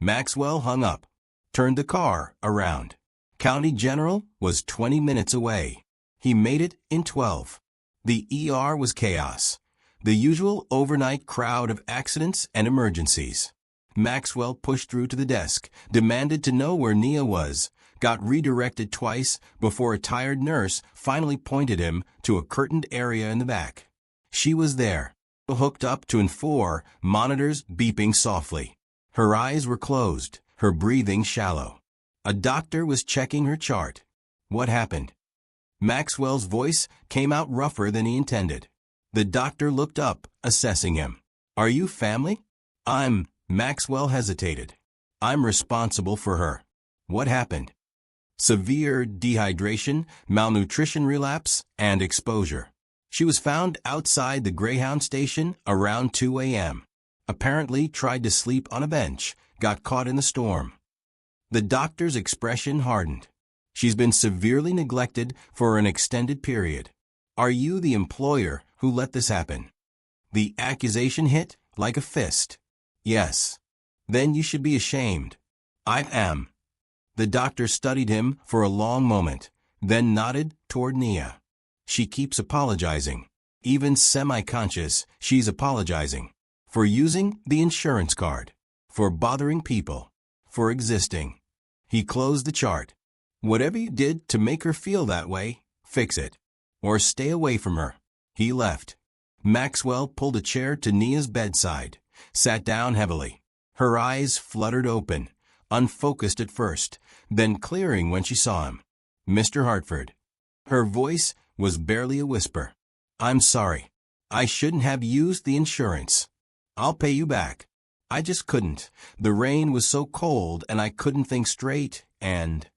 S1: Maxwell hung up, turned the car around. County General was 20 minutes away. He made it in 12. The ER was chaos. The usual overnight crowd of accidents and emergencies. Maxwell pushed through to the desk, demanded to know where Nia was, got redirected twice before a tired nurse finally pointed him to a curtained area in the back. She was there, hooked up to 4 monitors beeping softly. Her eyes were closed, her breathing shallow. A doctor was checking her chart. What happened? Maxwell's voice came out rougher than he intended. The doctor looked up, assessing him. Are you family? Maxwell hesitated. I'm responsible for her. What happened? Severe dehydration, malnutrition relapse, and exposure. She was found outside the Greyhound station around 2 a.m. Apparently tried to sleep on a bench, got caught in the storm. The doctor's expression hardened. She's been severely neglected for an extended period. Are you the employer who let this happen? The accusation hit like a fist. Yes. Then you should be ashamed. I am. The doctor studied him for a long moment, then nodded toward Nia. She keeps apologizing. Even semi-conscious, she's apologizing. For using the insurance card. For bothering people. For existing. He closed the chart. Whatever you did to make her feel that way, fix it. Or stay away from her. He left. Maxwell pulled a chair to Nia's bedside, sat down heavily. Her eyes fluttered open, unfocused at first, then clearing when she saw him. Mr. Hartford. Her voice was barely a whisper. I'm sorry. I shouldn't have used the insurance. I'll pay you back. I just couldn't. The rain was so cold and I couldn't think straight and...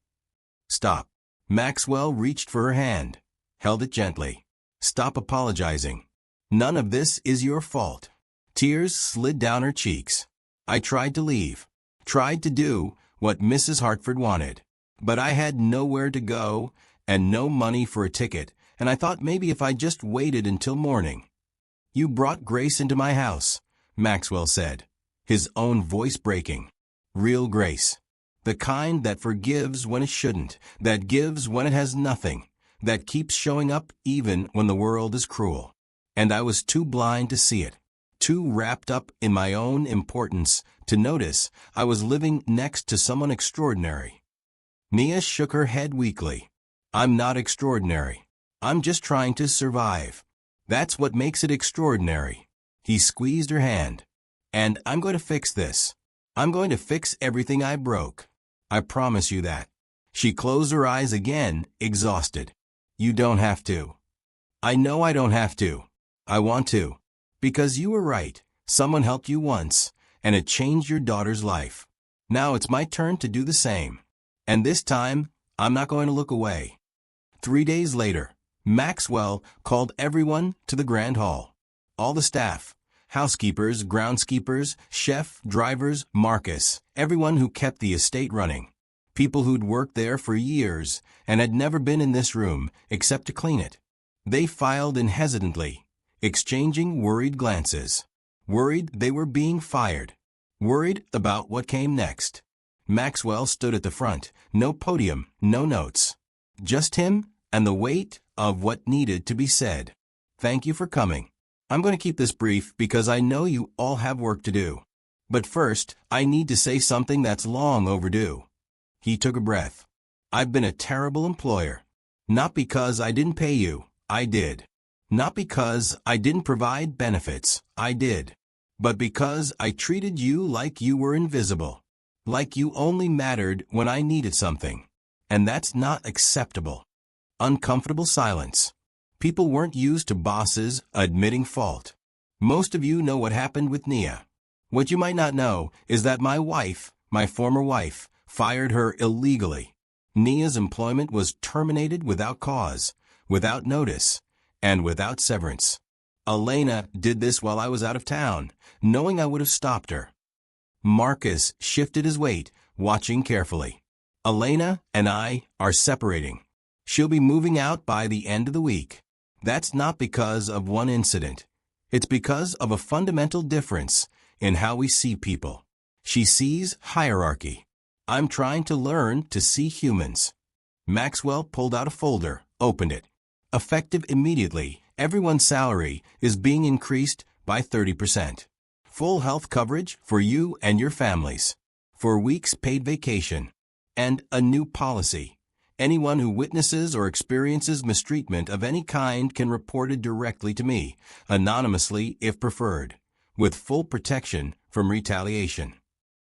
S1: Stop. Maxwell reached for her hand, held it gently. Stop apologizing. None of this is your fault. Tears slid down her cheeks. I tried to leave. Tried to do what Mrs. Hartford wanted. But I had nowhere to go and no money for a ticket, and I thought maybe if I just waited until morning. You brought grace into my house, Maxwell said, his own voice breaking. Real grace. The kind that forgives when it shouldn't, that gives when it has nothing, that keeps showing up even when the world is cruel. And I was too blind to see it, too wrapped up in my own importance to notice I was living next to someone extraordinary. Nia shook her head weakly. I'm not extraordinary. I'm just trying to survive. That's what makes it extraordinary. He squeezed her hand. And I'm going to fix this. I'm going to fix everything I broke. I promise you that. She closed her eyes again, exhausted. You don't have to. I know I don't have to. I want to. Because you were right. Someone helped you once, and it changed your daughter's life. Now it's my turn to do the same. And this time, I'm not going to look away. 3 days later, Maxwell called everyone to the Grand Hall. All the staff, housekeepers, groundskeepers, chef, drivers, Marcus, everyone who kept the estate running. People who'd worked there for years and had never been in this room except to clean it. They filed in hesitantly, exchanging worried glances. Worried they were being fired. Worried about what came next. Maxwell stood at the front, no podium, no notes. Just him and the weight of what needed to be said. Thank you for coming. I'm going to keep this brief because I know you all have work to do. But first, I need to say something that's long overdue. He took a breath. I've been a terrible employer. Not because I didn't pay you, I did. Not because I didn't provide benefits, I did. But because I treated you like you were invisible. Like you only mattered when I needed something. And that's not acceptable. Uncomfortable silence. People weren't used to bosses admitting fault. Most of you know what happened with Nia. What you might not know is that my wife, my former wife, fired her illegally. Nia's employment was terminated without cause, without notice, and without severance. Elena did this while I was out of town, knowing I would have stopped her. Marcus shifted his weight, watching carefully. Elena and I are separating. She'll be moving out by the end of the week. That's not because of one incident. It's because of a fundamental difference in how we see people. She sees hierarchy. I'm trying to learn to see humans. Maxwell pulled out a folder, opened it. Effective immediately, everyone's salary is being increased by 30%. Full health coverage for you and your families. 4 weeks paid vacation. And a new policy. Anyone who witnesses or experiences mistreatment of any kind can report it directly to me, anonymously if preferred, with full protection from retaliation.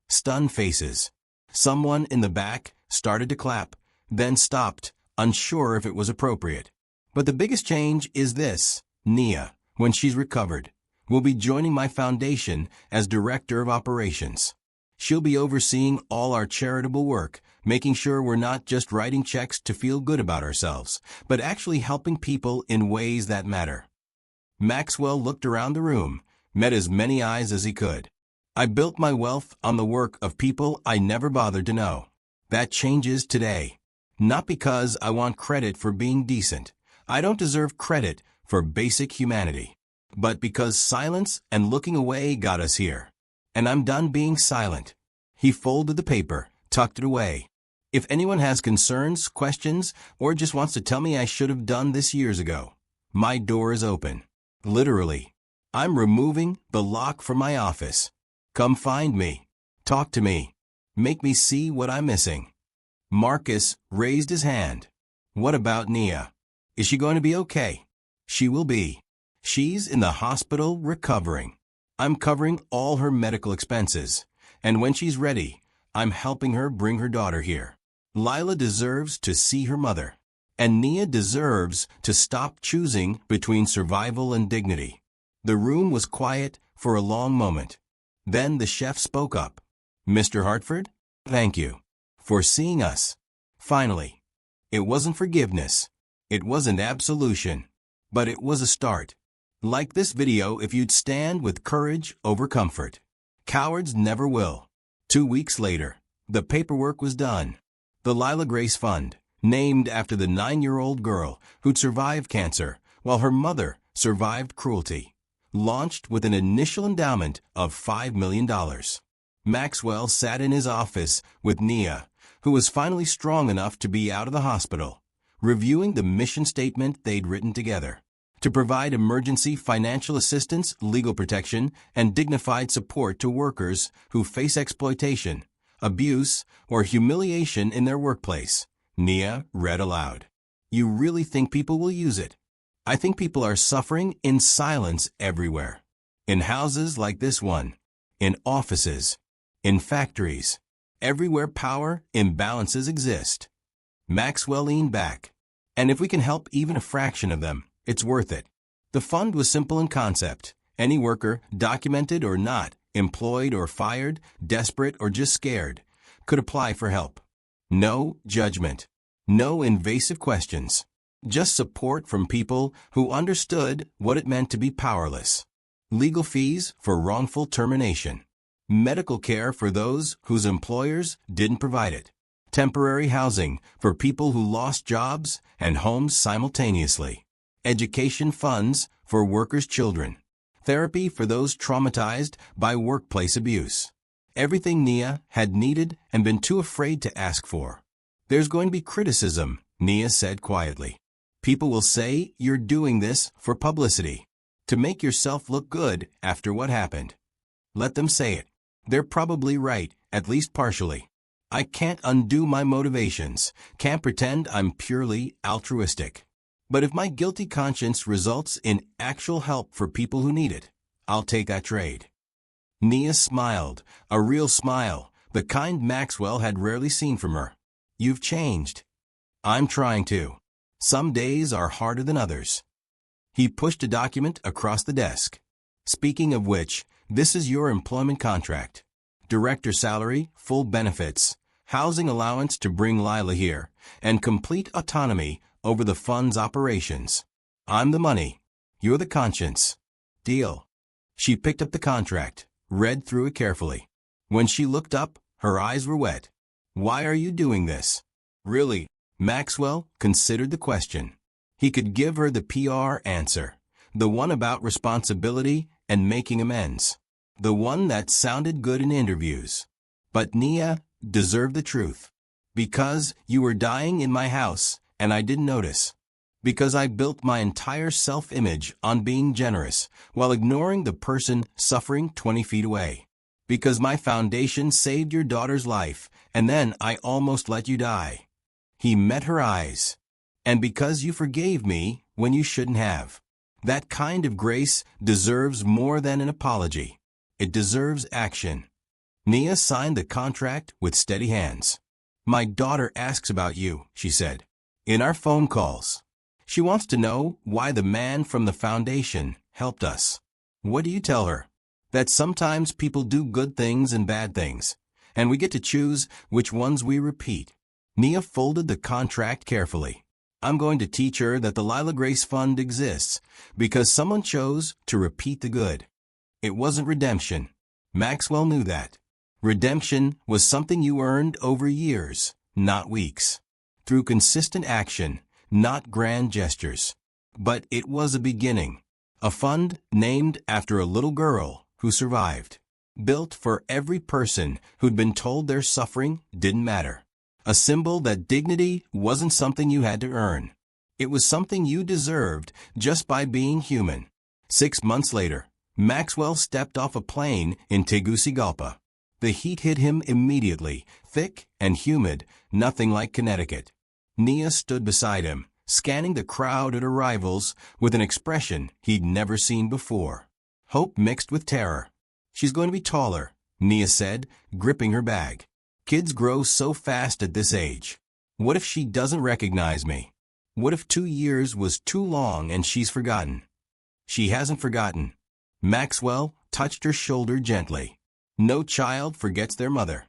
S1: Stunned faces. Someone in the back started to clap, then stopped, unsure if it was appropriate. But the biggest change is this: Nia, when she's recovered, will be joining my foundation as Director of Operations. She'll be overseeing all our charitable work, making sure we're not just writing checks to feel good about ourselves, but actually helping people in ways that matter. Maxwell looked around the room, met as many eyes as he could. I built my wealth on the work of people I never bothered to know. That changes today. Not because I want credit for being decent. I don't deserve credit for basic humanity. But because silence and looking away got us here. And I'm done being silent. He folded the paper, tucked it away. If anyone has concerns, questions, or just wants to tell me I should have done this years ago, my door is open. Literally. I'm removing the lock from my office. Come find me. Talk to me. Make me see what I'm missing. Marcus raised his hand. What about Nia? Is she going to be okay? She will be. She's in the hospital recovering. I'm covering all her medical expenses. And when she's ready, I'm helping her bring her daughter here. Lila deserves to see her mother. And Nia deserves to stop choosing between survival and dignity. The room was quiet for a long moment. Then the chef spoke up. Mr. Hartford, thank you for seeing us. Finally. It wasn't forgiveness. It wasn't absolution. But it was a start. Like this video if you'd stand with courage over comfort. Cowards never will. 2 weeks later, the paperwork was done. The Lila Grace Fund, named after the 9-year-old girl who'd survived cancer while her mother survived cruelty, launched with an initial endowment of $5 million. Maxwell sat in his office with Nia, who was finally strong enough to be out of the hospital, reviewing the mission statement they'd written together. To provide emergency financial assistance, legal protection, and dignified support to workers who face exploitation, abuse, or humiliation in their workplace. Nia read aloud. You really think people will use it? I think people are suffering in silence everywhere. In houses like this one. In offices. In factories. Everywhere power imbalances exist. Maxwell leaned back. And if we can help even a fraction of them, it's worth it. The fund was simple in concept. Any worker, documented or not, employed or fired, desperate or just scared, could apply for help. No judgment. No invasive questions. Just support from people who understood what it meant to be powerless. Legal fees for wrongful termination. Medical care for those whose employers didn't provide it. Temporary housing for people who lost jobs and homes simultaneously. Education funds for workers' children. Therapy for those traumatized by workplace abuse. Everything Nia had needed and been too afraid to ask for. There's going to be criticism, Nia said quietly. People will say you're doing this for publicity, to make yourself look good after what happened. Let them say it. They're probably right, at least partially. I can't undo my motivations, can't pretend I'm purely altruistic. But if my guilty conscience results in actual help for people who need it, I'll take that trade. Nia smiled, a real smile, the kind Maxwell had rarely seen from her. You've changed. I'm trying to. Some days are harder than others. He pushed a document across the desk. Speaking of which, this is your employment contract. Director salary, full benefits, housing allowance to bring Lila here, and complete autonomy over the fund's operations. I'm the money. You're the conscience. Deal. She picked up the contract, read through it carefully. When she looked up, her eyes were wet. Why are you doing this? Really? Maxwell considered the question. He could give her the PR answer, The one about responsibility and making amends. The one that sounded good in interviews. But Nia deserved the truth. Because you were dying in my house, and I didn't notice. Because I built my entire self-image on being generous, while ignoring the person suffering 20 feet away. Because my foundation saved your daughter's life, and then I almost let you die. He met her eyes. And because you forgave me when you shouldn't have. That kind of grace deserves more than an apology. It deserves action. Nia signed the contract with steady hands. My daughter asks about you, she said. In our phone calls. She wants to know why the man from the foundation helped us. What do you tell her? That sometimes people do good things and bad things, and we get to choose which ones we repeat. Nia folded the contract carefully. I'm going to teach her that the Lila Grace Fund exists because someone chose to repeat the good. It wasn't redemption. Maxwell knew that. Redemption was something you earned over years, not weeks. Through consistent action, not grand gestures. But it was a beginning. A fund named after a little girl who survived. Built for every person who'd been told their suffering didn't matter. A symbol that dignity wasn't something you had to earn. It was something you deserved just by being human. 6 months later, Maxwell stepped off a plane in Tegucigalpa. The heat hit him immediately, thick and humid, nothing like Connecticut. Nia stood beside him, scanning the crowd at arrivals with an expression he'd never seen before. Hope mixed with terror. She's going to be taller, Nia said, gripping her bag. Kids grow so fast at this age. What if she doesn't recognize me? What if 2 years was too long and she's forgotten? She hasn't forgotten. Maxwell touched her shoulder gently. No child forgets their mother.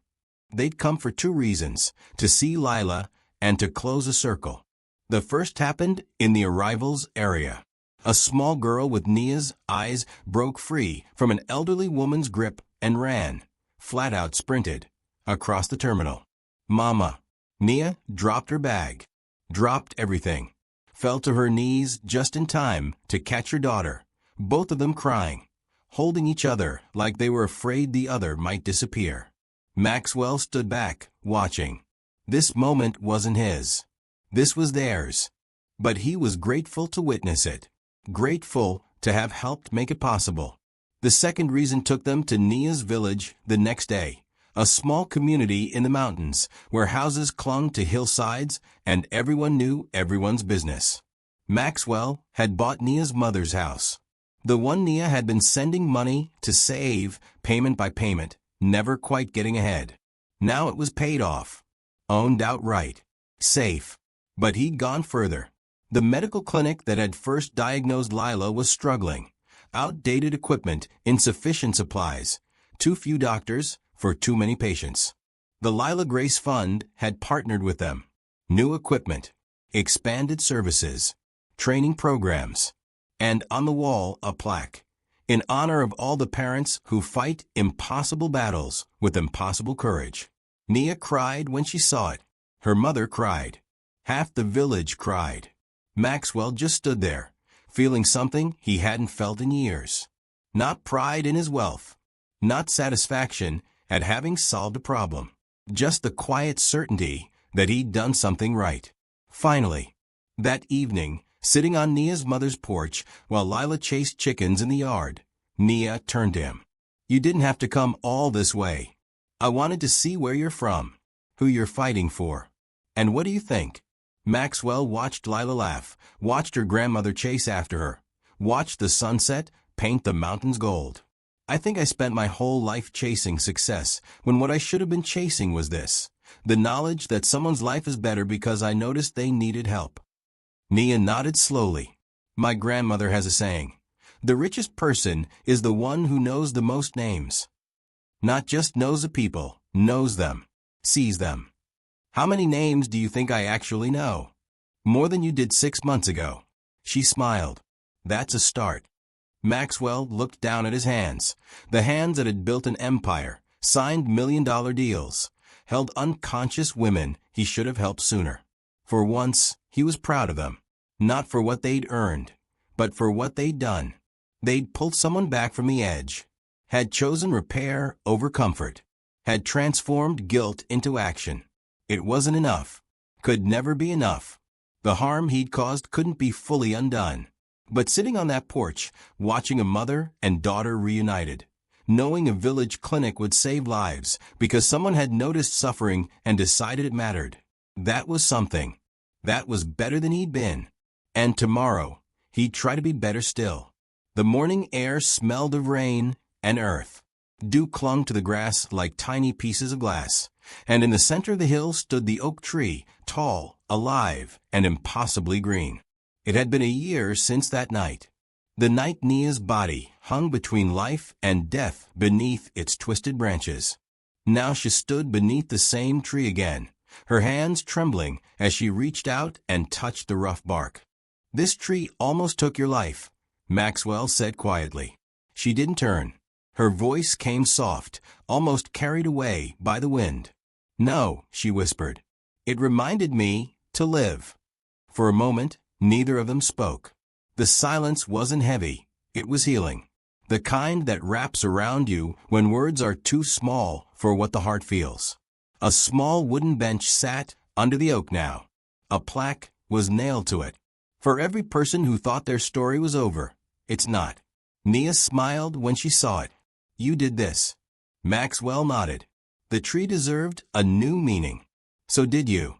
S1: They'd come for 2 reasons, to see Lila and to close a circle. The first happened in the arrivals area. A small girl with Nia's eyes broke free from an elderly woman's grip and ran, flat out sprinted, across the terminal. Mama. Nia dropped her bag, dropped everything, fell to her knees just in time to catch her daughter, both of them crying, holding each other like they were afraid the other might disappear. Maxwell stood back, watching. This moment wasn't his. This was theirs. But he was grateful to witness it. Grateful to have helped make it possible. The second reason took them to Nia's village the next day, a small community in the mountains where houses clung to hillsides and everyone knew everyone's business. Maxwell had bought Nia's mother's house. The one Nia had been sending money to save, payment by payment, never quite getting ahead. Now it was paid off. Owned outright. Safe. But he'd gone further. The medical clinic that had first diagnosed Lila was struggling. Outdated equipment, insufficient supplies, too few doctors for too many patients. The Lila Grace Fund had partnered with them. New equipment, expanded services, training programs, and on the wall a plaque, in honor of all the parents who fight impossible battles with impossible courage. Nia cried when she saw it. Her mother cried. Half the village cried. Maxwell just stood there, feeling something he hadn't felt in years. Not pride in his wealth, not satisfaction at having solved a problem, just the quiet certainty that he'd done something right. Finally, that evening, sitting on Nia's mother's porch while Lila chased chickens in the yard, Nia turned to him. You didn't have to come all this way. I wanted to see where you're from, who you're fighting for. And what do you think? Maxwell watched Lila laugh, watched her grandmother chase after her, watched the sunset paint the mountains gold. I think I spent my whole life chasing success when what I should have been chasing was this, the knowledge that someone's life is better because I noticed they needed help. Nia nodded slowly. My grandmother has a saying, the richest person is the one who knows the most names. Not just knows the people, knows them, sees them. How many names do you think I actually know? More than you did 6 months ago. She smiled. That's a start. Maxwell looked down at his hands, the hands that had built an empire, signed million-dollar deals, held unconscious women he should have helped sooner. For once, he was proud of them, not for what they'd earned, but for what they'd done. They'd pulled someone back from the edge, had chosen repair over comfort, had transformed guilt into action. It wasn't enough, could never be enough. The harm he'd caused couldn't be fully undone. But sitting on that porch, watching a mother and daughter reunited, knowing a village clinic would save lives because someone had noticed suffering and decided it mattered, that was something. That was better than he'd been. And tomorrow, he'd try to be better still. The morning air smelled of rain and earth. Dew clung to the grass like tiny pieces of glass, and in the center of the hill stood the oak tree, tall, alive, and impossibly green. It had been a year since that night. The night Nia's body hung between life and death beneath its twisted branches. Now she stood beneath the same tree again, her hands trembling as she reached out and touched the rough bark. "This tree almost took your life," Maxwell said quietly. She didn't turn. Her voice came soft, almost carried away by the wind. "No," she whispered. "It reminded me to live." For a moment, neither of them spoke. The silence wasn't heavy, it was healing. The kind that wraps around you when words are too small for what the heart feels. A small wooden bench sat under the oak now. A plaque was nailed to it. For every person who thought their story was over, it's not. Nia smiled when she saw it. "You did this." Maxwell nodded. The tree deserved a new meaning. "So did you."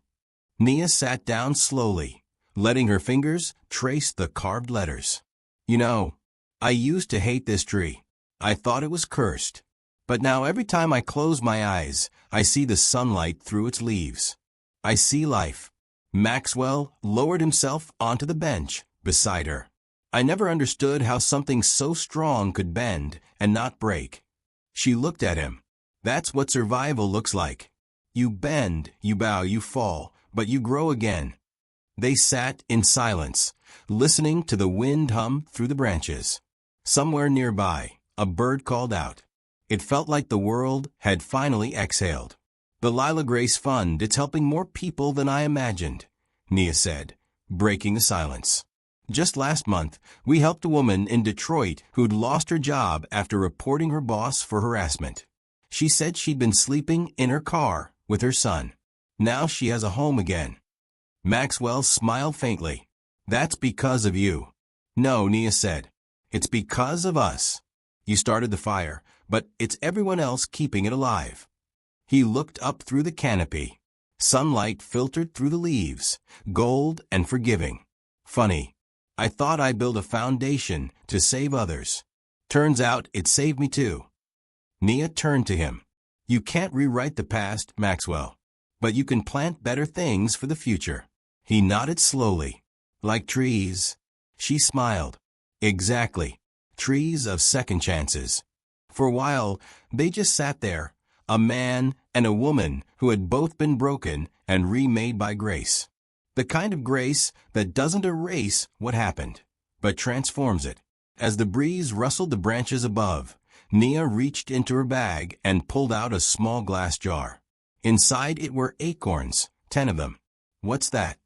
S1: Nia sat down slowly, letting her fingers trace the carved letters. "You know, I used to hate this tree. I thought it was cursed. But now every time I close my eyes, I see the sunlight through its leaves. I see life." Maxwell lowered himself onto the bench beside her. "I never understood how something so strong could bend and not break." She looked at him. "That's what survival looks like. You bend, you bow, you fall, but you grow again." They sat in silence, listening to the wind hum through the branches. Somewhere nearby, a bird called out. It felt like the world had finally exhaled. "The Lila Grace Fund, it's helping more people than I imagined," Nia said, breaking the silence. "Just last month, we helped a woman in Detroit who'd lost her job after reporting her boss for harassment. She said she'd been sleeping in her car with her son. Now she has a home again." Maxwell smiled faintly. "That's because of you." "No," Nia said. "It's because of us. You started the fire, but it's everyone else keeping it alive." He looked up through the canopy. Sunlight filtered through the leaves, gold and forgiving. "Funny. I thought I built a foundation to save others. Turns out it saved me too." Nia turned to him. "You can't rewrite the past, Maxwell, but you can plant better things for the future." He nodded slowly. "Like trees." She smiled. "Exactly. Trees of second chances." For a while, they just sat there, a man and a woman who had both been broken and remade by grace. The kind of grace that doesn't erase what happened, but transforms it. As the breeze rustled the branches above, Nia reached into her bag and pulled out a small glass jar. Inside it were acorns, 10 of them. "What's that?"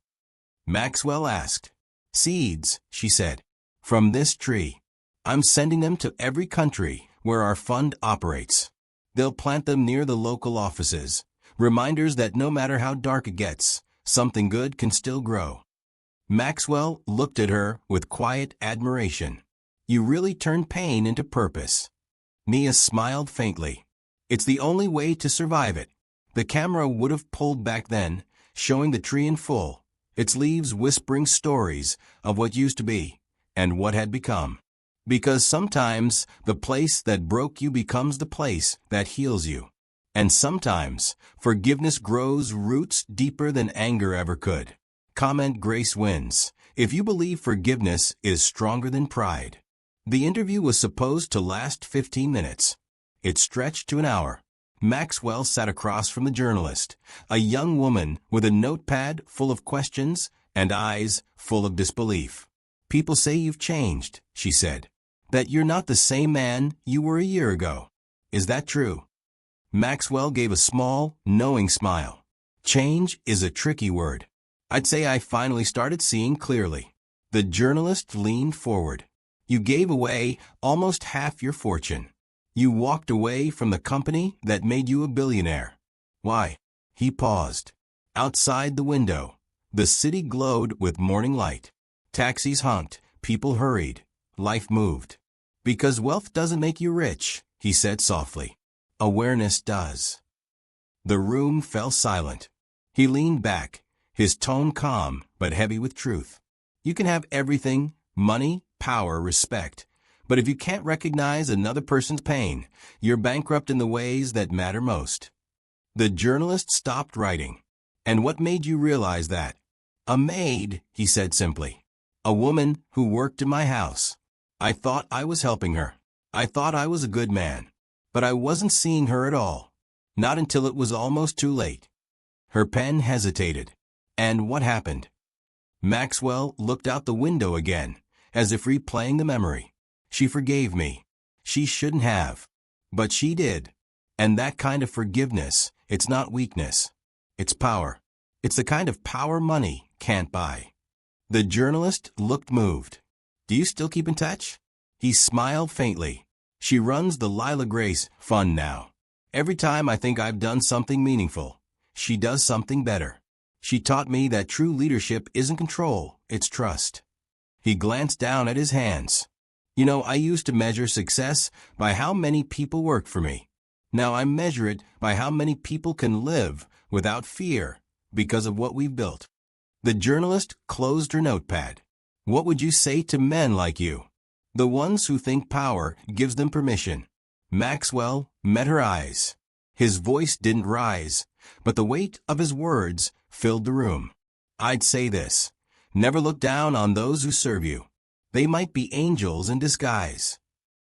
S1: Maxwell asked. "Seeds," she said, "from this tree. I'm sending them to every country where our fund operates. They'll plant them near the local offices, reminders that no matter how dark it gets, something good can still grow." Maxwell looked at her with quiet admiration. "You really turned pain into purpose." Nia smiled faintly. "It's the only way to survive it." The camera would have pulled back then, showing the tree in full, its leaves whispering stories of what used to be and what had become. Because sometimes the place that broke you becomes the place that heals you. And sometimes forgiveness grows roots deeper than anger ever could. Comment Grace wins if you believe forgiveness is stronger than pride. The interview was supposed to last 15 minutes. It stretched to an hour. Maxwell sat across from the journalist, a young woman with a notepad full of questions and eyes full of disbelief. "People say you've changed," she said. "That you're not the same man you were a year ago. Is that true?" Maxwell gave a small, knowing smile. "Change is a tricky word. I'd say I finally started seeing clearly. The journalist leaned forward. You gave away almost half your fortune. You walked away from the company that made you a billionaire. Why? He paused. Outside the window, the city glowed with morning light. Taxis honked, people hurried, life moved. Because wealth doesn't make you rich, he said softly. Awareness does. The room fell silent. He leaned back, his tone calm but heavy with truth. You can have everything, money, power, respect, but if you can't recognize another person's pain, you're bankrupt in the ways that matter most. The journalist stopped writing. And what made you realize that? A maid, he said simply. A woman who worked in my house. I thought I was helping her. I thought I was a good man. But I wasn't seeing her at all. Not until it was almost too late. Her pen hesitated. And what happened? Maxwell looked out the window again, as if replaying the memory. She forgave me. She shouldn't have. But she did. And that kind of forgiveness, it's not weakness. It's power. It's the kind of power money can't buy. The journalist looked moved. Do you still keep in touch? He smiled faintly. She runs the Lila Grace Fund now. Every time I think I've done something meaningful, she does something better. She taught me that true leadership isn't control, it's trust. He glanced down at his hands. You know, I used to measure success by how many people work for me. Now I measure it by how many people can live without fear because of what we've built. The journalist closed her notepad. What would you say to men like you? The ones who think power gives them permission. Maxwell met her eyes. His voice didn't rise, but the weight of his words filled the room. I'd say this. Never look down on those who serve you. They might be angels in disguise.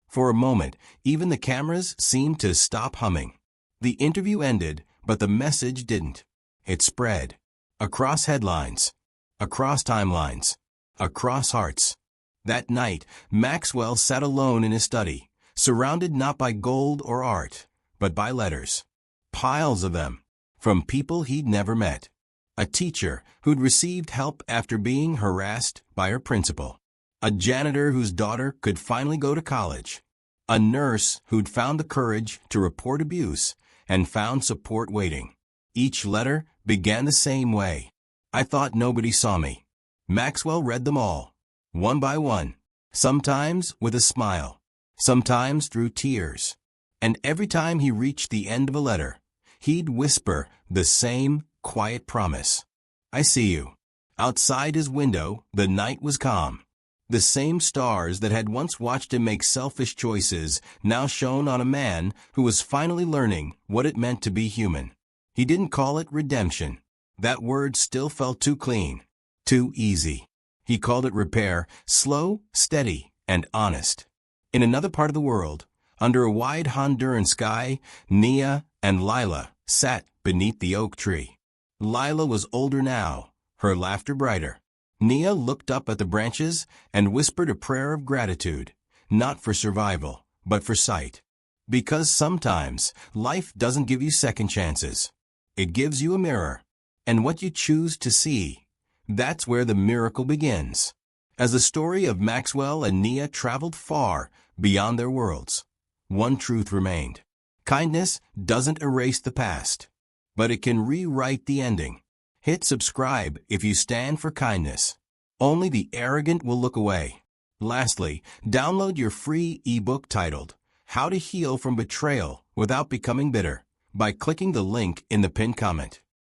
S1: For a moment, even the cameras seemed to stop humming. The interview ended, but the message didn't. It spread. Across headlines. Across timelines. Across hearts. That night, Maxwell sat alone in his study, surrounded not by gold or art, but by letters. Piles of them. From people he'd never met. A teacher who'd received help after being harassed by her principal. A janitor whose daughter could finally go to college. A nurse who'd found the courage to report abuse and found support waiting. Each letter began the same way. I thought nobody saw me. Maxwell read them all, one by one, sometimes with a smile, sometimes through tears. And every time he reached the end of a letter, he'd whisper the same quiet promise. I see you. Outside his window, the night was calm. The same stars that had once watched him make selfish choices now shone on a man who was finally learning what it meant to be human. He didn't call it redemption. That word still felt too clean, too easy. He called it repair, slow, steady, and honest. In another part of the world, under a wide Honduran sky, Nia and Lila sat beneath the oak tree. Lila was older now, her laughter brighter. Nia looked up at the branches and whispered a prayer of gratitude, not for survival, but for sight. Because sometimes life doesn't give you second chances. It gives you a mirror, and what you choose to see, that's where the miracle begins. As the story of Maxwell and Nia traveled far beyond their worlds, one truth remained. Kindness doesn't erase the past, but it can rewrite the ending. Hit subscribe if you stand for kindness. Only the arrogant will look away. Lastly, download your free ebook titled, How to Heal from Betrayal Without Becoming Bitter, by clicking the link in the pinned comment.